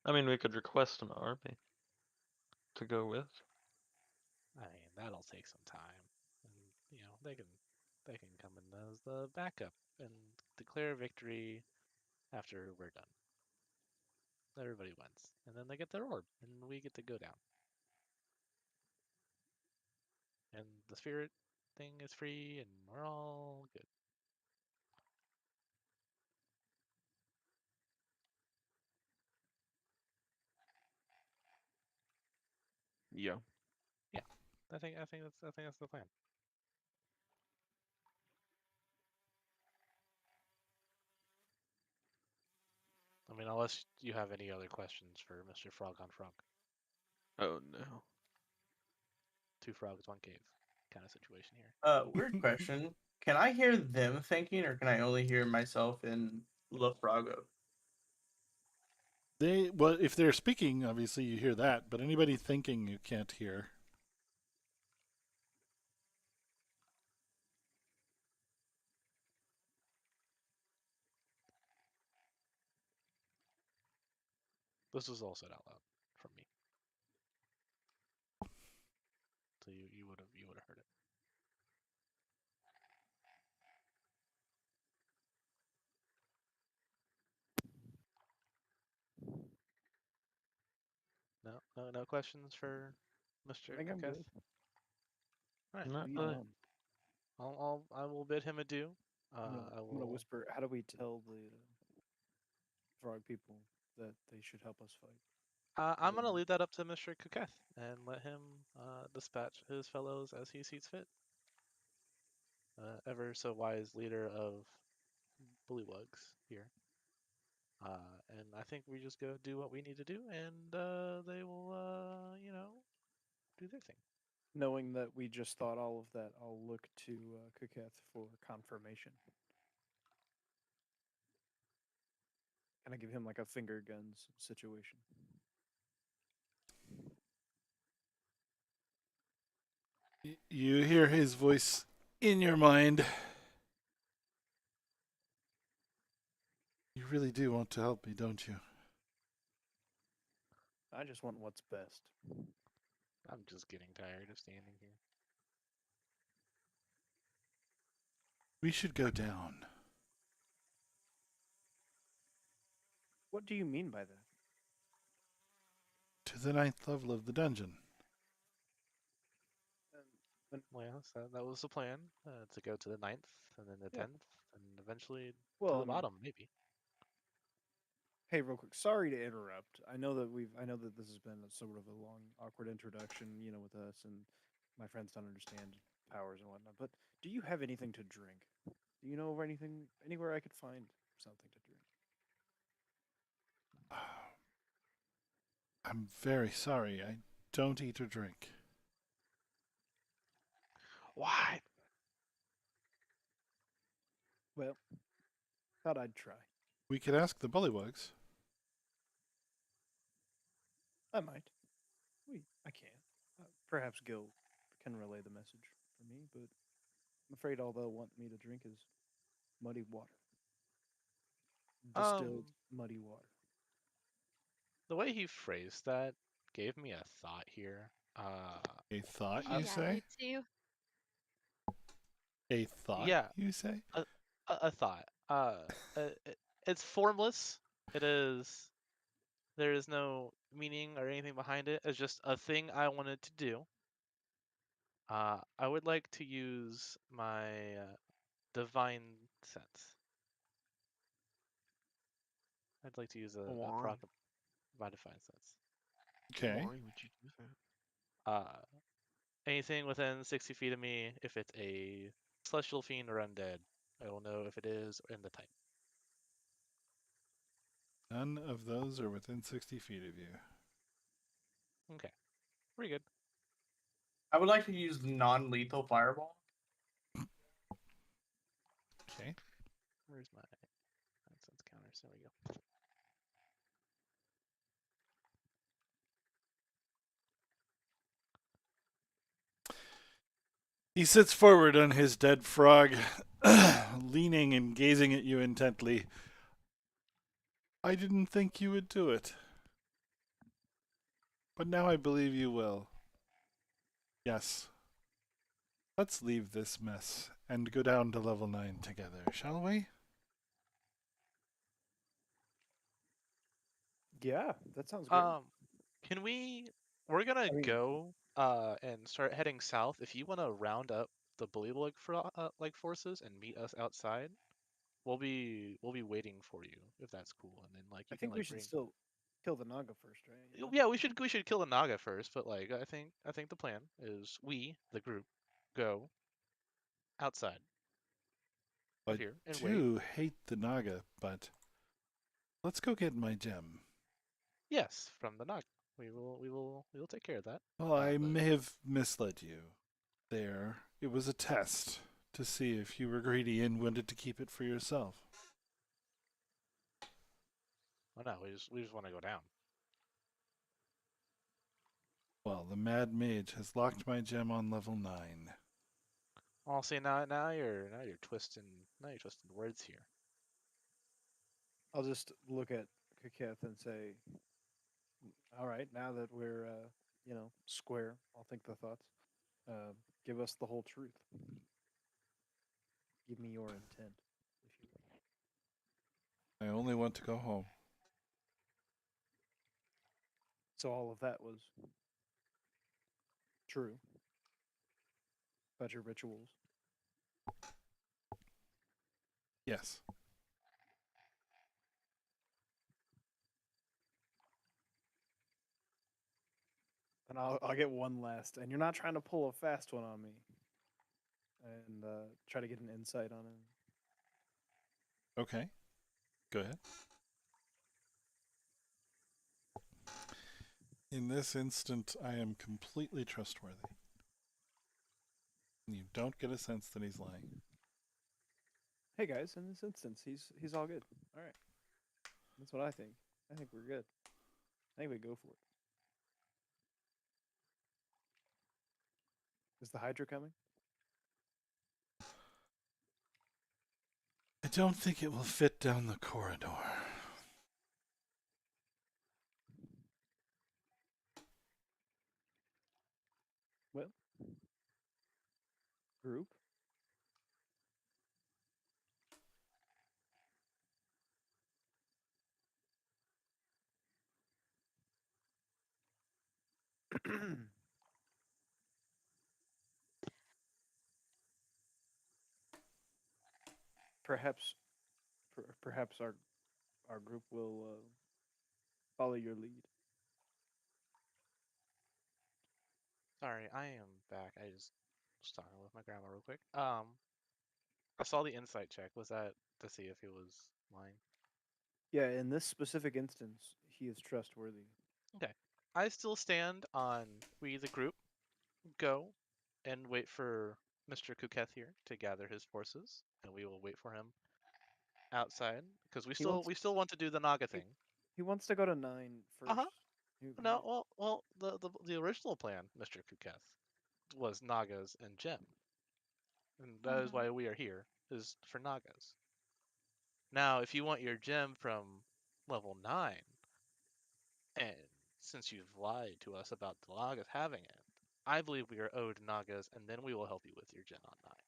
I mean, we could request an army to go with. I mean, that'll take some time, and they can come in as the backup and declare victory after we're done. Everybody wins, and then they get their orb, and we get to go down. And the spirit thing is free, and we're all good. Yeah. Yeah, I think that's the plan. I mean, unless you have any other questions for Mr. Frog on Frog. Oh no. Two frogs, one cave kind of situation here. Weird question. Can I hear them thinking, or can I only hear myself in La Frago? Well, if they're speaking, obviously you hear that, but anybody thinking you can't hear. This was all said out loud from me, so you would have heard it. No questions for Mr. I think I'm Keth. good. All right, Not Lead really. on. I will bid him adieu. I'm gonna, I I'm gonna will. whisper. How do we tell the frog people that they should help us fight? I'm Or- gonna leave that up to Mr. Kuketh and let him dispatch his fellows as he sees fit. Ever so wise leader of bullywugs here. And I think we just go do what we need to do, and they will, do their thing. Knowing that we just thought all of that, I'll look to Kuketh for confirmation. Can I give him like a finger guns situation? You hear his voice in your mind. You really do want to help me, don't you? I just want what's best. I'm just getting tired of standing here. We should go down. What do you mean by that? To the 9th level of the dungeon. Well, yeah, so that was the plan, to go to the 9th, and then the Yeah. 10th, and eventually Well, to I the mean, bottom, maybe. hey, real quick. Sorry to interrupt. I know that this has been a sort of a long, awkward introduction, with us, and my friends don't understand powers and whatnot. But do you have anything to drink? Do you know of anything anywhere I could find something to drink? I'm very sorry. I don't eat or drink. Why? Well, thought I'd try. We could ask the bullywugs. I might. I can. Perhaps Gil can relay the message for me, but I'm afraid all they'll want me to drink is muddy water. Distilled muddy water. The way he phrased that gave me a thought here. A thought, Uh, you Yeah, me say? too. A thought, yeah, you say? a thought. It's formless. It is. There is no meaning or anything behind it. It's just a thing I wanted to do. I would like to use my divine sense. I'd like to use a Why? proc my divine sense. Okay. Why would you do that? Anything within 60 feet of me, if it's a celestial fiend or undead, I will know if it is in the type. None of those are within 60 feet of you. Okay, pretty good. I would like to use non-lethal fireball. Okay. Where's my nonsense counters? There we go. He sits forward on his dead frog, leaning and gazing at you intently. I didn't think you would do it. But now I believe you will. Yes. Let's leave this mess and go down to level 9 together, shall we? Yeah, that sounds great. Can we? We're gonna I mean- go and start heading south. If you want to round up the bullywug like forces and meet us outside, we'll be waiting for you if that's cool. And then like I you can think we like should bring. still kill the Naga first, right? Yeah, we should kill the Naga first, but like I think the plan is we, the group, go outside of I here and wait. do hate the Naga, but let's go get my gem. Yes, from the Naga. We will take care of that. Well, I But may have misled you there. It was a test to see if you were greedy and wanted to keep it for yourself. oh no, we just want to go down. Well, the Mad Mage has locked my gem on level 9. Oh, see now you're twisting words here. I'll just look at Kaketh and say, "All right, now that we're square, I'll think the thoughts. Give us the whole truth. Give me your intent, if you will." I only want to go home. So all of that was true about your rituals. Yes. And I'll get one last. And you're not trying to pull a fast one on me. And try to get an insight on him. Okay. Go ahead. In this instant, I am completely trustworthy. You don't get a sense that he's lying. Hey guys, in this instance, he's all good. All right. That's what I think. I think we're good. I think we go for it. Is the Hydra coming? I don't think it will fit down the corridor. Well, group. Perhaps, perhaps our group will follow your lead. Sorry, I am back. I just was talking with my grandma real quick. I saw the insight check. Was that to see if he was lying? Yeah, in this specific instance, he is trustworthy. Okay. I still stand on we the group go and wait for Mr. Kuketh here to gather his forces, and we will wait for him outside because we He wants we still want to do the Naga he, thing. he wants to go to 9 first. Uh-huh. He- No, well, the original plan, Mr. Kuketh, was Nagas and Gem, and that is Mhm. why we are here, is for Nagas. Now, if you want your gem from level 9, and since you've lied to us about the Nagas having it, I believe we are owed Nagas, and then we will help you with your gen on 9.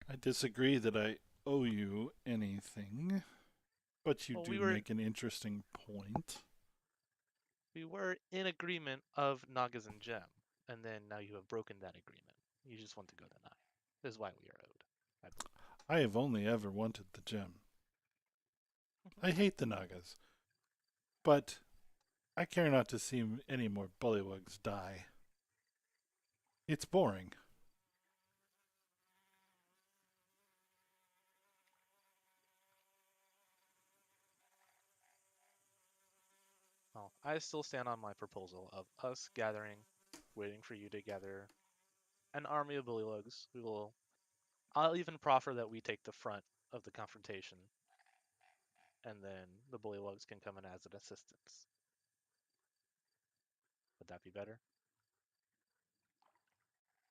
I disagree that I owe you anything, but you Well, do make an interesting point. we were in agreement of Nagas and Gem, and then now you have broken that agreement. You just want to go to 9. This is why we are owed, I believe. I have only ever wanted the gem. I hate the Nagas, but I care not to see any more bullywugs die. It's boring. Well, I still stand on my proposal of us gathering, waiting for you to gather an army of bullywugs. I'll even proffer that we take the front of the confrontation, and then the bullywugs can come in as an assistance. Would that be better?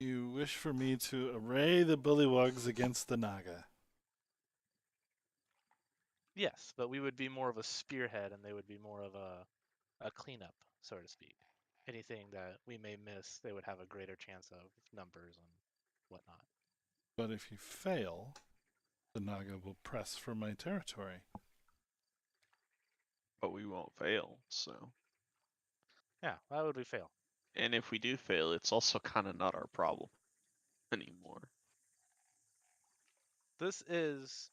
You wish for me to array the bullywugs against the Naga. Yes, but we would be more of a spearhead, and they would be more of a cleanup, so to speak. Anything that we may miss, they would have a greater chance of numbers and whatnot. But if you fail, the Naga will press for my territory. But we won't fail, so. Yeah, why would we fail? And if we do fail, it's also kind of not our problem anymore. This is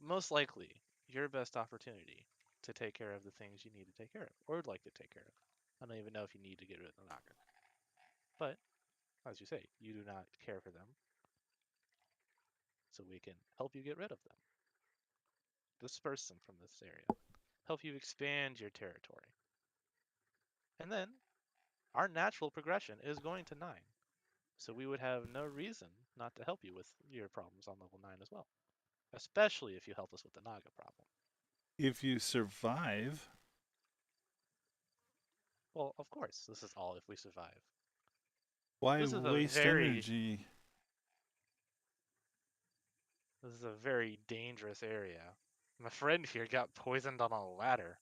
most likely your best opportunity to take care of the things you need to take care of, or would like to take care of. I don't even know if you need to get rid of the Naga. But, as you say, you do not care for them, so we can help you get rid of them. Disperse them from this area. Help you expand your territory. And then, our natural progression is going to 9. So we would have no reason not to help you with your problems on level 9 as well. Especially if you help us with the Naga problem. If you survive, Well, of course, this is all if we survive. why This is a waste very energy? This is a very dangerous area. My friend here got poisoned on a ladder.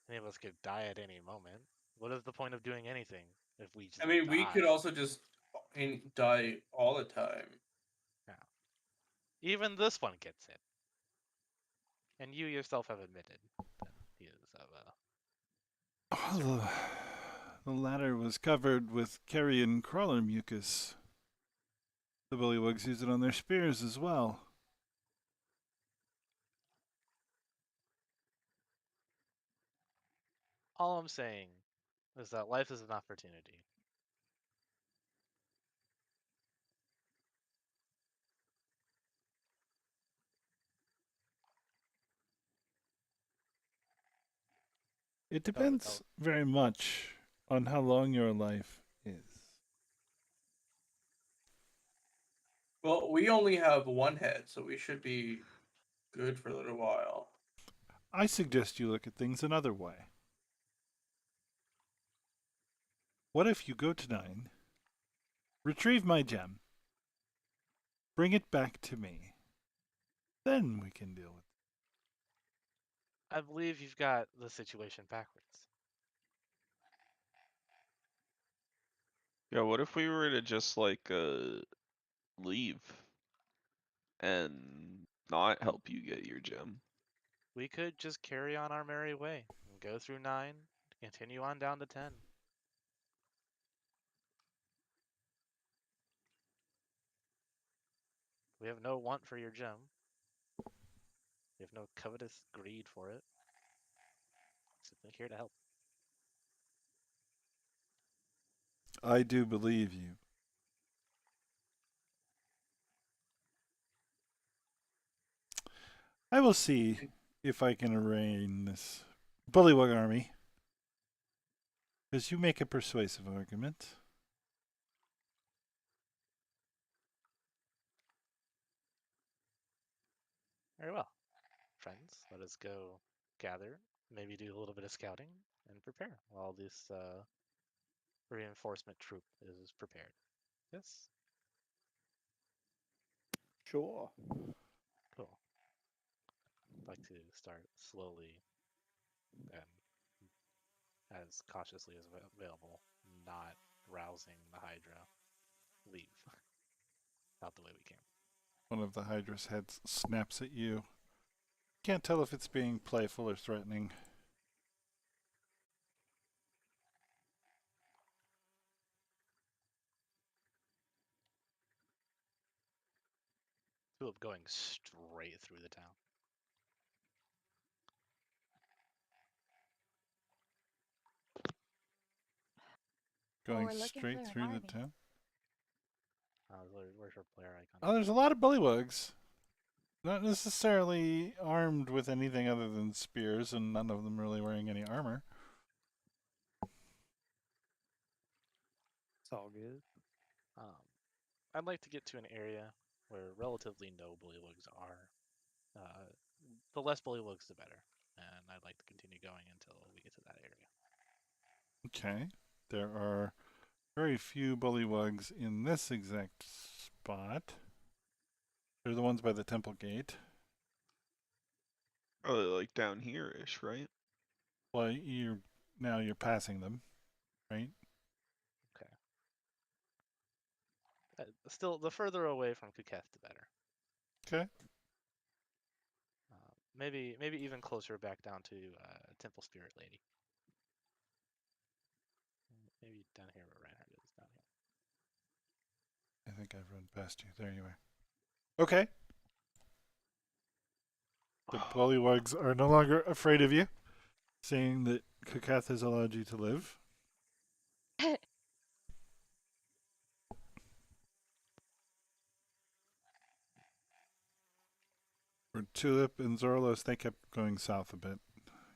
Any of us could die at any moment. What is the point of doing anything if we just I mean, we die? could also just die all the time. Yeah. Even this one gets it. And you yourself have admitted that he is of a Well, The latter was covered with carrion crawler mucus. The bullywugs use it on their spears as well. All I'm saying is that life is an opportunity. It That depends very much on how long your life is. Well, we only have one head, so we should be good for a little while. I suggest you look at things another way. What if you go to 9, retrieve my gem, bring it back to me? Then we can deal with it. I believe you've got the situation backwards. Yeah, what if we were to just like leave and not help you get your gem? We could just carry on our merry way and go through 9, continue on down to 10. We have no want for your gem. We have no covetous greed for it. Simply here to help. I do believe you. I will see if I can arraign this bullywug army. Because you make a persuasive argument. Very well. Friends, let us go gather, maybe do a little bit of scouting, and prepare while this reinforcement troop is prepared. Yes? Sure. Cool. I'd like to start slowly and as cautiously as available, not rousing the Hydra. Leave. Not the way we came. One of the Hydra's heads snaps at you. Can't tell if it's being playful or threatening. Tulip going straight through the town. Going we're looking straight for an through the army. town. Where's our player icon? Oh, there's a lot of bullywugs. Not necessarily armed with anything other than spears, and none of them really wearing any armor. It's all good. I'd like to get to an area where relatively no bullywugs are. The less bullywugs, the better. And I'd like to continue going until we get to that area. Okay. There are very few bullywugs in this exact spot. They're the ones by the temple gate. Oh, like down here ish, right? Well, you're passing them, right? Okay. Still, the further away from Kuketh, the better. Okay. Maybe even closer back down to Temple Spirit Lady. Maybe down here where Reinhardt is. Down here. I think I've run past you. There you are. Okay. The bullywugs are no longer afraid of you, seeing that Kukath has allowed you to live. For Tulip and Zorlos, they kept going south a bit.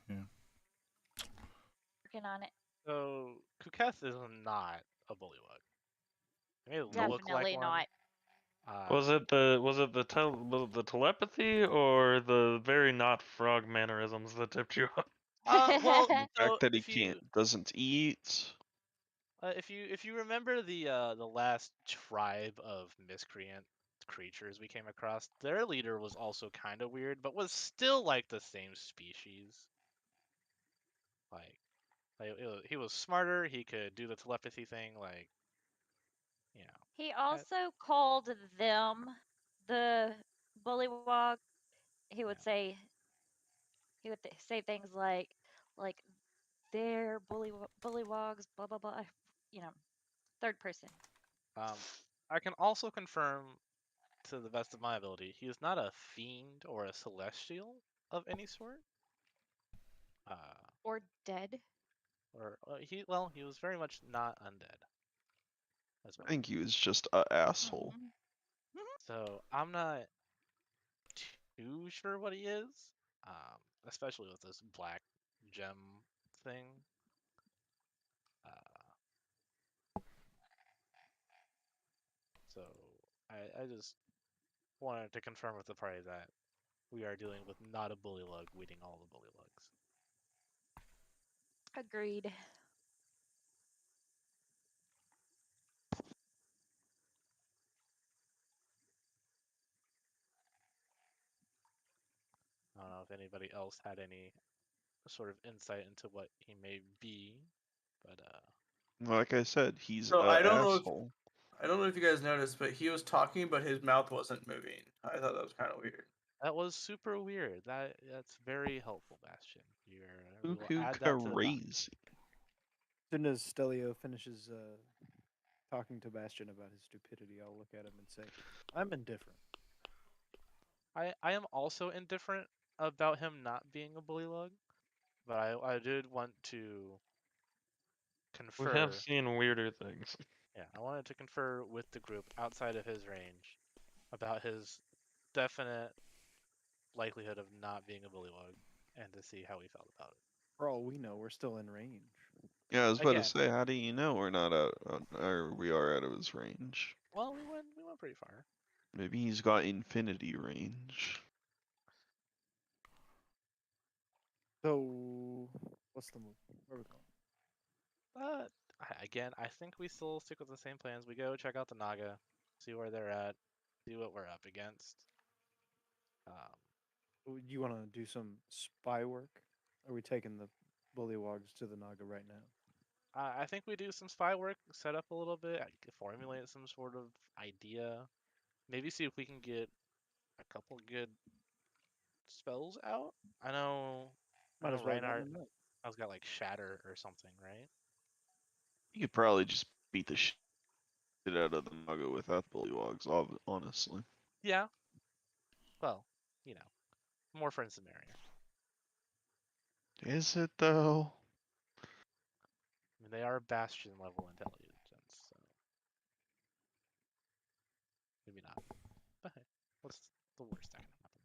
Yeah. Working on it. So Kuketh is not a bullywug. It may look Definitely like not. one. Was it the telepathy or the very not frog mannerisms that tipped you off? Well, The so fact that he if you doesn't eat. if you remember the last tribe of miscreant creatures we came across, their leader was also kind of weird, but was still like the same species. He was smarter. He could do the telepathy thing. Like, you know. He also called them the bullywog. He would Yeah. say he would say things like there, bullywogs, blah blah blah. You know, third person. I can also confirm, to the best of my ability, he is not a fiend or a celestial of any sort. Or dead. Or he was very much not undead as I well. think he was just a asshole. Mhm. So I'm not too sure what he is, especially with this black gem thing. So I just wanted to confirm with the party that we are dealing with not a bullylug weeding all the bullylugs. Agreed. I don't know if anybody else had any sort of insight into what he may be, but Like I said, he's So a asshole. I don't know if you guys noticed, but he was talking, but his mouth wasn't moving. I thought that was kind of weird. that was super weird. That's very helpful, Bastion. We will Who add that to the doc. crazy? As soon as Stelio finishes talking to Bastion about his stupidity, I'll look at him and say, "I'm indifferent." I am also indifferent about him not being a bullylug, but I did want to We have confer. seen weirder things. Yeah, I wanted to confer with the group outside of his range about his definite likelihood of not being a bullywug and to see how we felt about it. For all we know, we're still in range. Yeah, I was about to Again, say, how do you know we're not out, or we are out of his range? well, we went pretty far. Maybe he's got infinity range. So, what's the move? Where are we going? Again, I think we still stick with the same plans. We go check out the Naga, see where they're at, see what we're up against. You want to do some spy work? Are we taking the bullywogs to the Naga right now? I think we do some spy work, set up a little bit, formulate some sort of idea. Maybe see if we can get a couple good spells out. I know Might as well run Reinhardt them up. has got like Shatter or something, right? You could probably just beat the shit out of the Naga without bullywogs, honestly. Yeah. Well, you know, more friends the merrier. Is it though? I mean, they are Bastion level intelligence, so maybe not. But hey, what's the worst that can happen?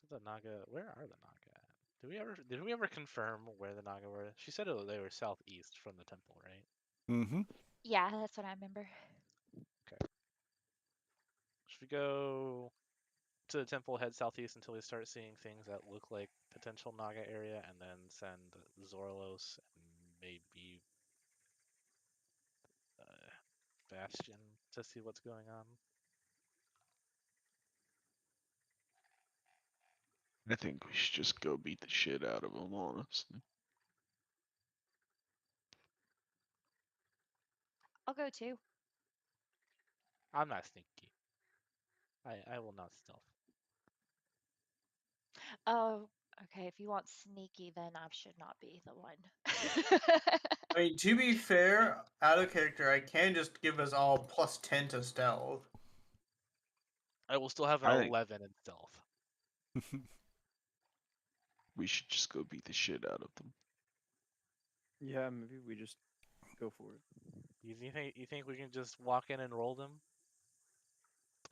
So the Naga, where are the Naga at? Did we ever confirm where the Naga were? She said they were southeast from the temple, right? Mm-hmm. Yeah, that's what I remember. Should we go to the temple, head southeast until we start seeing things that look like potential Naga area, and then send Zorlos and maybe Bastion to see what's going on? I think we should just go beat the shit out of him, honestly. I'll go too. I'm not sneaky. I will not stealth. Oh, okay. If you want sneaky, then I should not be the one. I mean, to be fair, out of character, I can just give us all +10 to stealth. I will still have an I think 11 in stealth. we should just go beat the shit out of them. Yeah, maybe we just go for it. You think we can just walk in and roll them?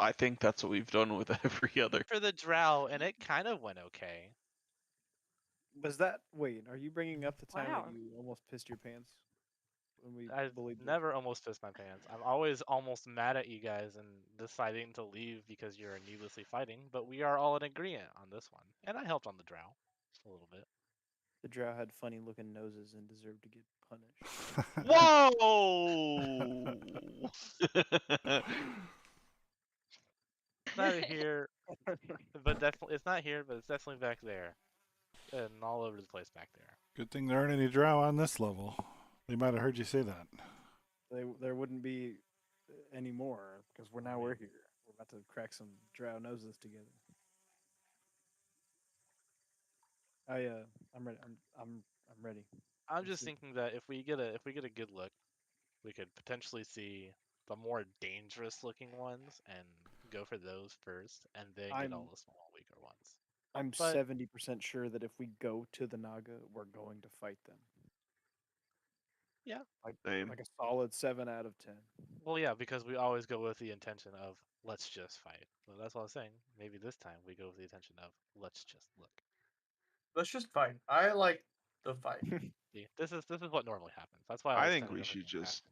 I think that's what we've done with every other. For the drow, and it kind of went okay. Was that wait? Are you bringing up the time Wow. that you almost pissed your pants when we I've bullied? the- never almost pissed my pants. I'm always almost mad at you guys and deciding to leave because you're needlessly fighting, but we are all in agreement on this one. And I helped on the drow a little bit. The drow had funny looking noses and deserved to get punished. Whoa! It's not here, but definitely it's not here, but it's definitely back there. And all over the place back there. Good thing there aren't any drow on this level. They might have heard you say that. There wouldn't be any more because we're here. We're about to crack some drow noses together. I'm ready. I'm ready. I'm just see. thinking that if we get a good look, we could potentially see the more dangerous looking ones and go for those first, and then get all I'm the small weaker ones. I'm But 70% sure that if we go to the Naga, we're going to fight them. yeah, Same. Like a solid 7 out of 10. well, yeah, because we always go with the intention of let's just fight. So that's what I was saying. Maybe this time we go with the intention of let's just look. Let's just fight. I like the fight. See, this is what normally happens. That's why I I was think kind of we should just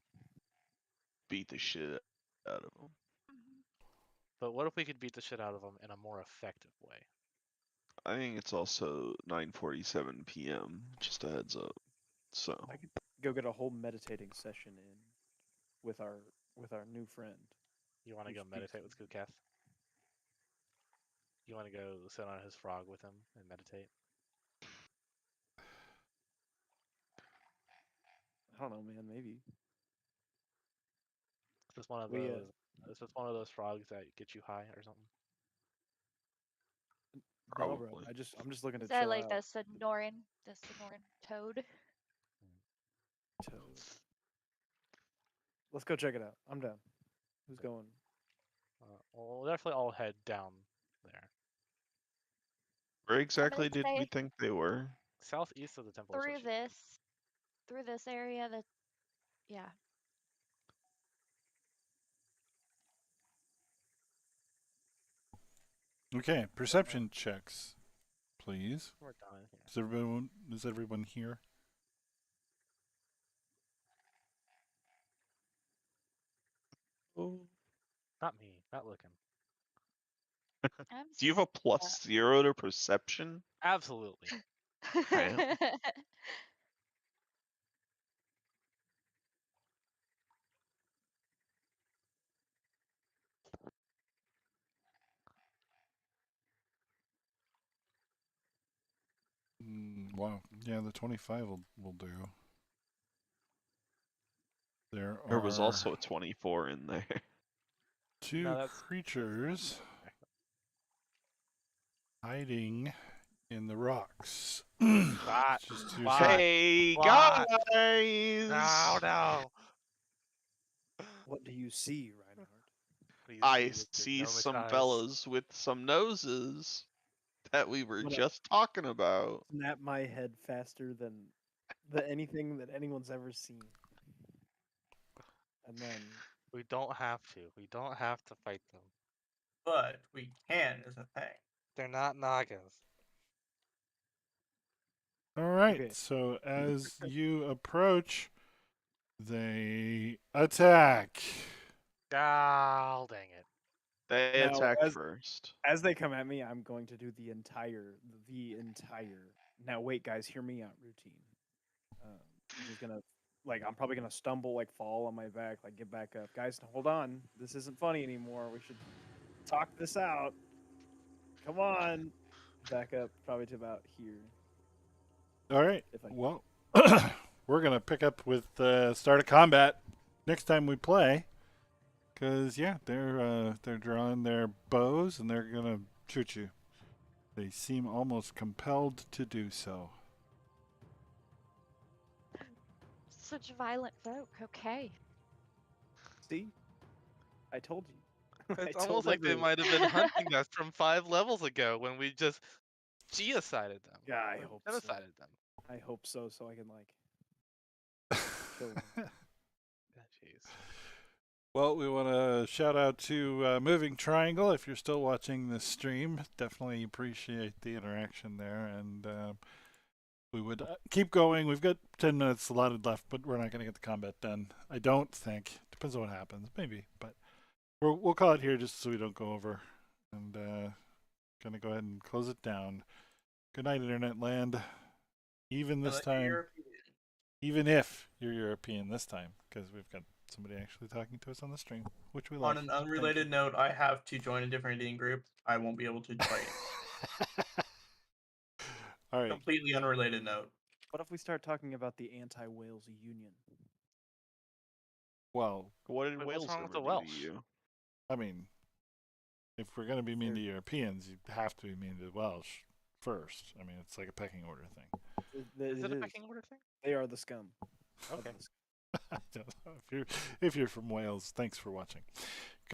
beat the shit out of them. Mhm. But what if we could beat the shit out of them in a more effective way? I think it's also 9:47 p.m. Just a heads up. So I could go get a whole meditating session in with our new friend. You want to Who go speaks meditate to with Kath? You want to go sit on his frog with him and meditate? I don't know, man. Maybe Is this one of we those? Is this one of those frogs that get you high or something? no, bro. probably. I'm just looking to Is that chill like out. the Sonoran toad? To... Let's go check it out. I'm down. Who's going? Well, we'll definitely all head down there, Where I'm exactly gonna did we say think they were? southeast of the temple. is what through she- this, through this area. That yeah. Okay, perception checks, please. We're done here. Is everyone here? Oh. Not me. Not looking. I'm Do you have a +0 to perception? Absolutely. Damn. Wow. Yeah, the 25 will do. There There was are also a 24 in there. two No, that's creatures hiding in the rocks. Bot. Just two Bot. seconds. Hey What? guys! No. What do you see, Reinhardt? What do you I with your see gnomish some eyes? fellas with some noses that we were I'm gonna just talking about. snap my head faster than anything that anyone's ever seen. And then We don't have to. We don't have to fight them. But we can is a thing. They're not Nagas. All right. Okay. So as you approach, they attack. Oh, dang it. They Now, attacked as- first. as they come at me, I'm going to do the entire. Now wait, guys, hear me out. Routine. I'm just gonna I'm probably gonna stumble, fall on my back, get back up, guys. Hold on, this isn't funny anymore. We should talk this out. Come on, back up, probably to about here. All right. If I can. Well, we're gonna pick up with start of combat next time we play, because yeah, they're drawing their bows and they're gonna shoot you. They seem almost compelled to do so. Such violent folk. Okay. See, I told you. I It's told almost like they everyone. might have been hunting us from 5 levels ago when we just genocided them. Yeah, I Or hope so. genocided them. I hope so, so I can kill them. Ah, jeez. Well, we want to shout out to Moving Triangle. If you're still watching this stream, definitely appreciate the interaction there. And we would keep going. We've got 10 minutes allotted left, but we're not going to get the combat done. I don't think. Depends on what happens. Maybe. But we'll call it here just so we don't go over. And going to go ahead and close it down. Good night, Internet Land. Even this Unless you're time. European. Even if you're European this time, because we've got somebody actually talking to us on the stream, which we love. On an unrelated note, I have to join a different Indian group. I won't be able to fight. All right. Completely unrelated note. What if we start talking about the anti-Wales Union? Well, What did Wait, what's Wales wrong with ever the do Welsh? to you? I mean, If we're going to be mean Sure. to Europeans, you have to be mean to the Welsh first. I mean, it's like a pecking order thing. Is it a pecking order thing? They are the scum. of Okay. the scum. I don't know. If you're from Wales, thanks for watching.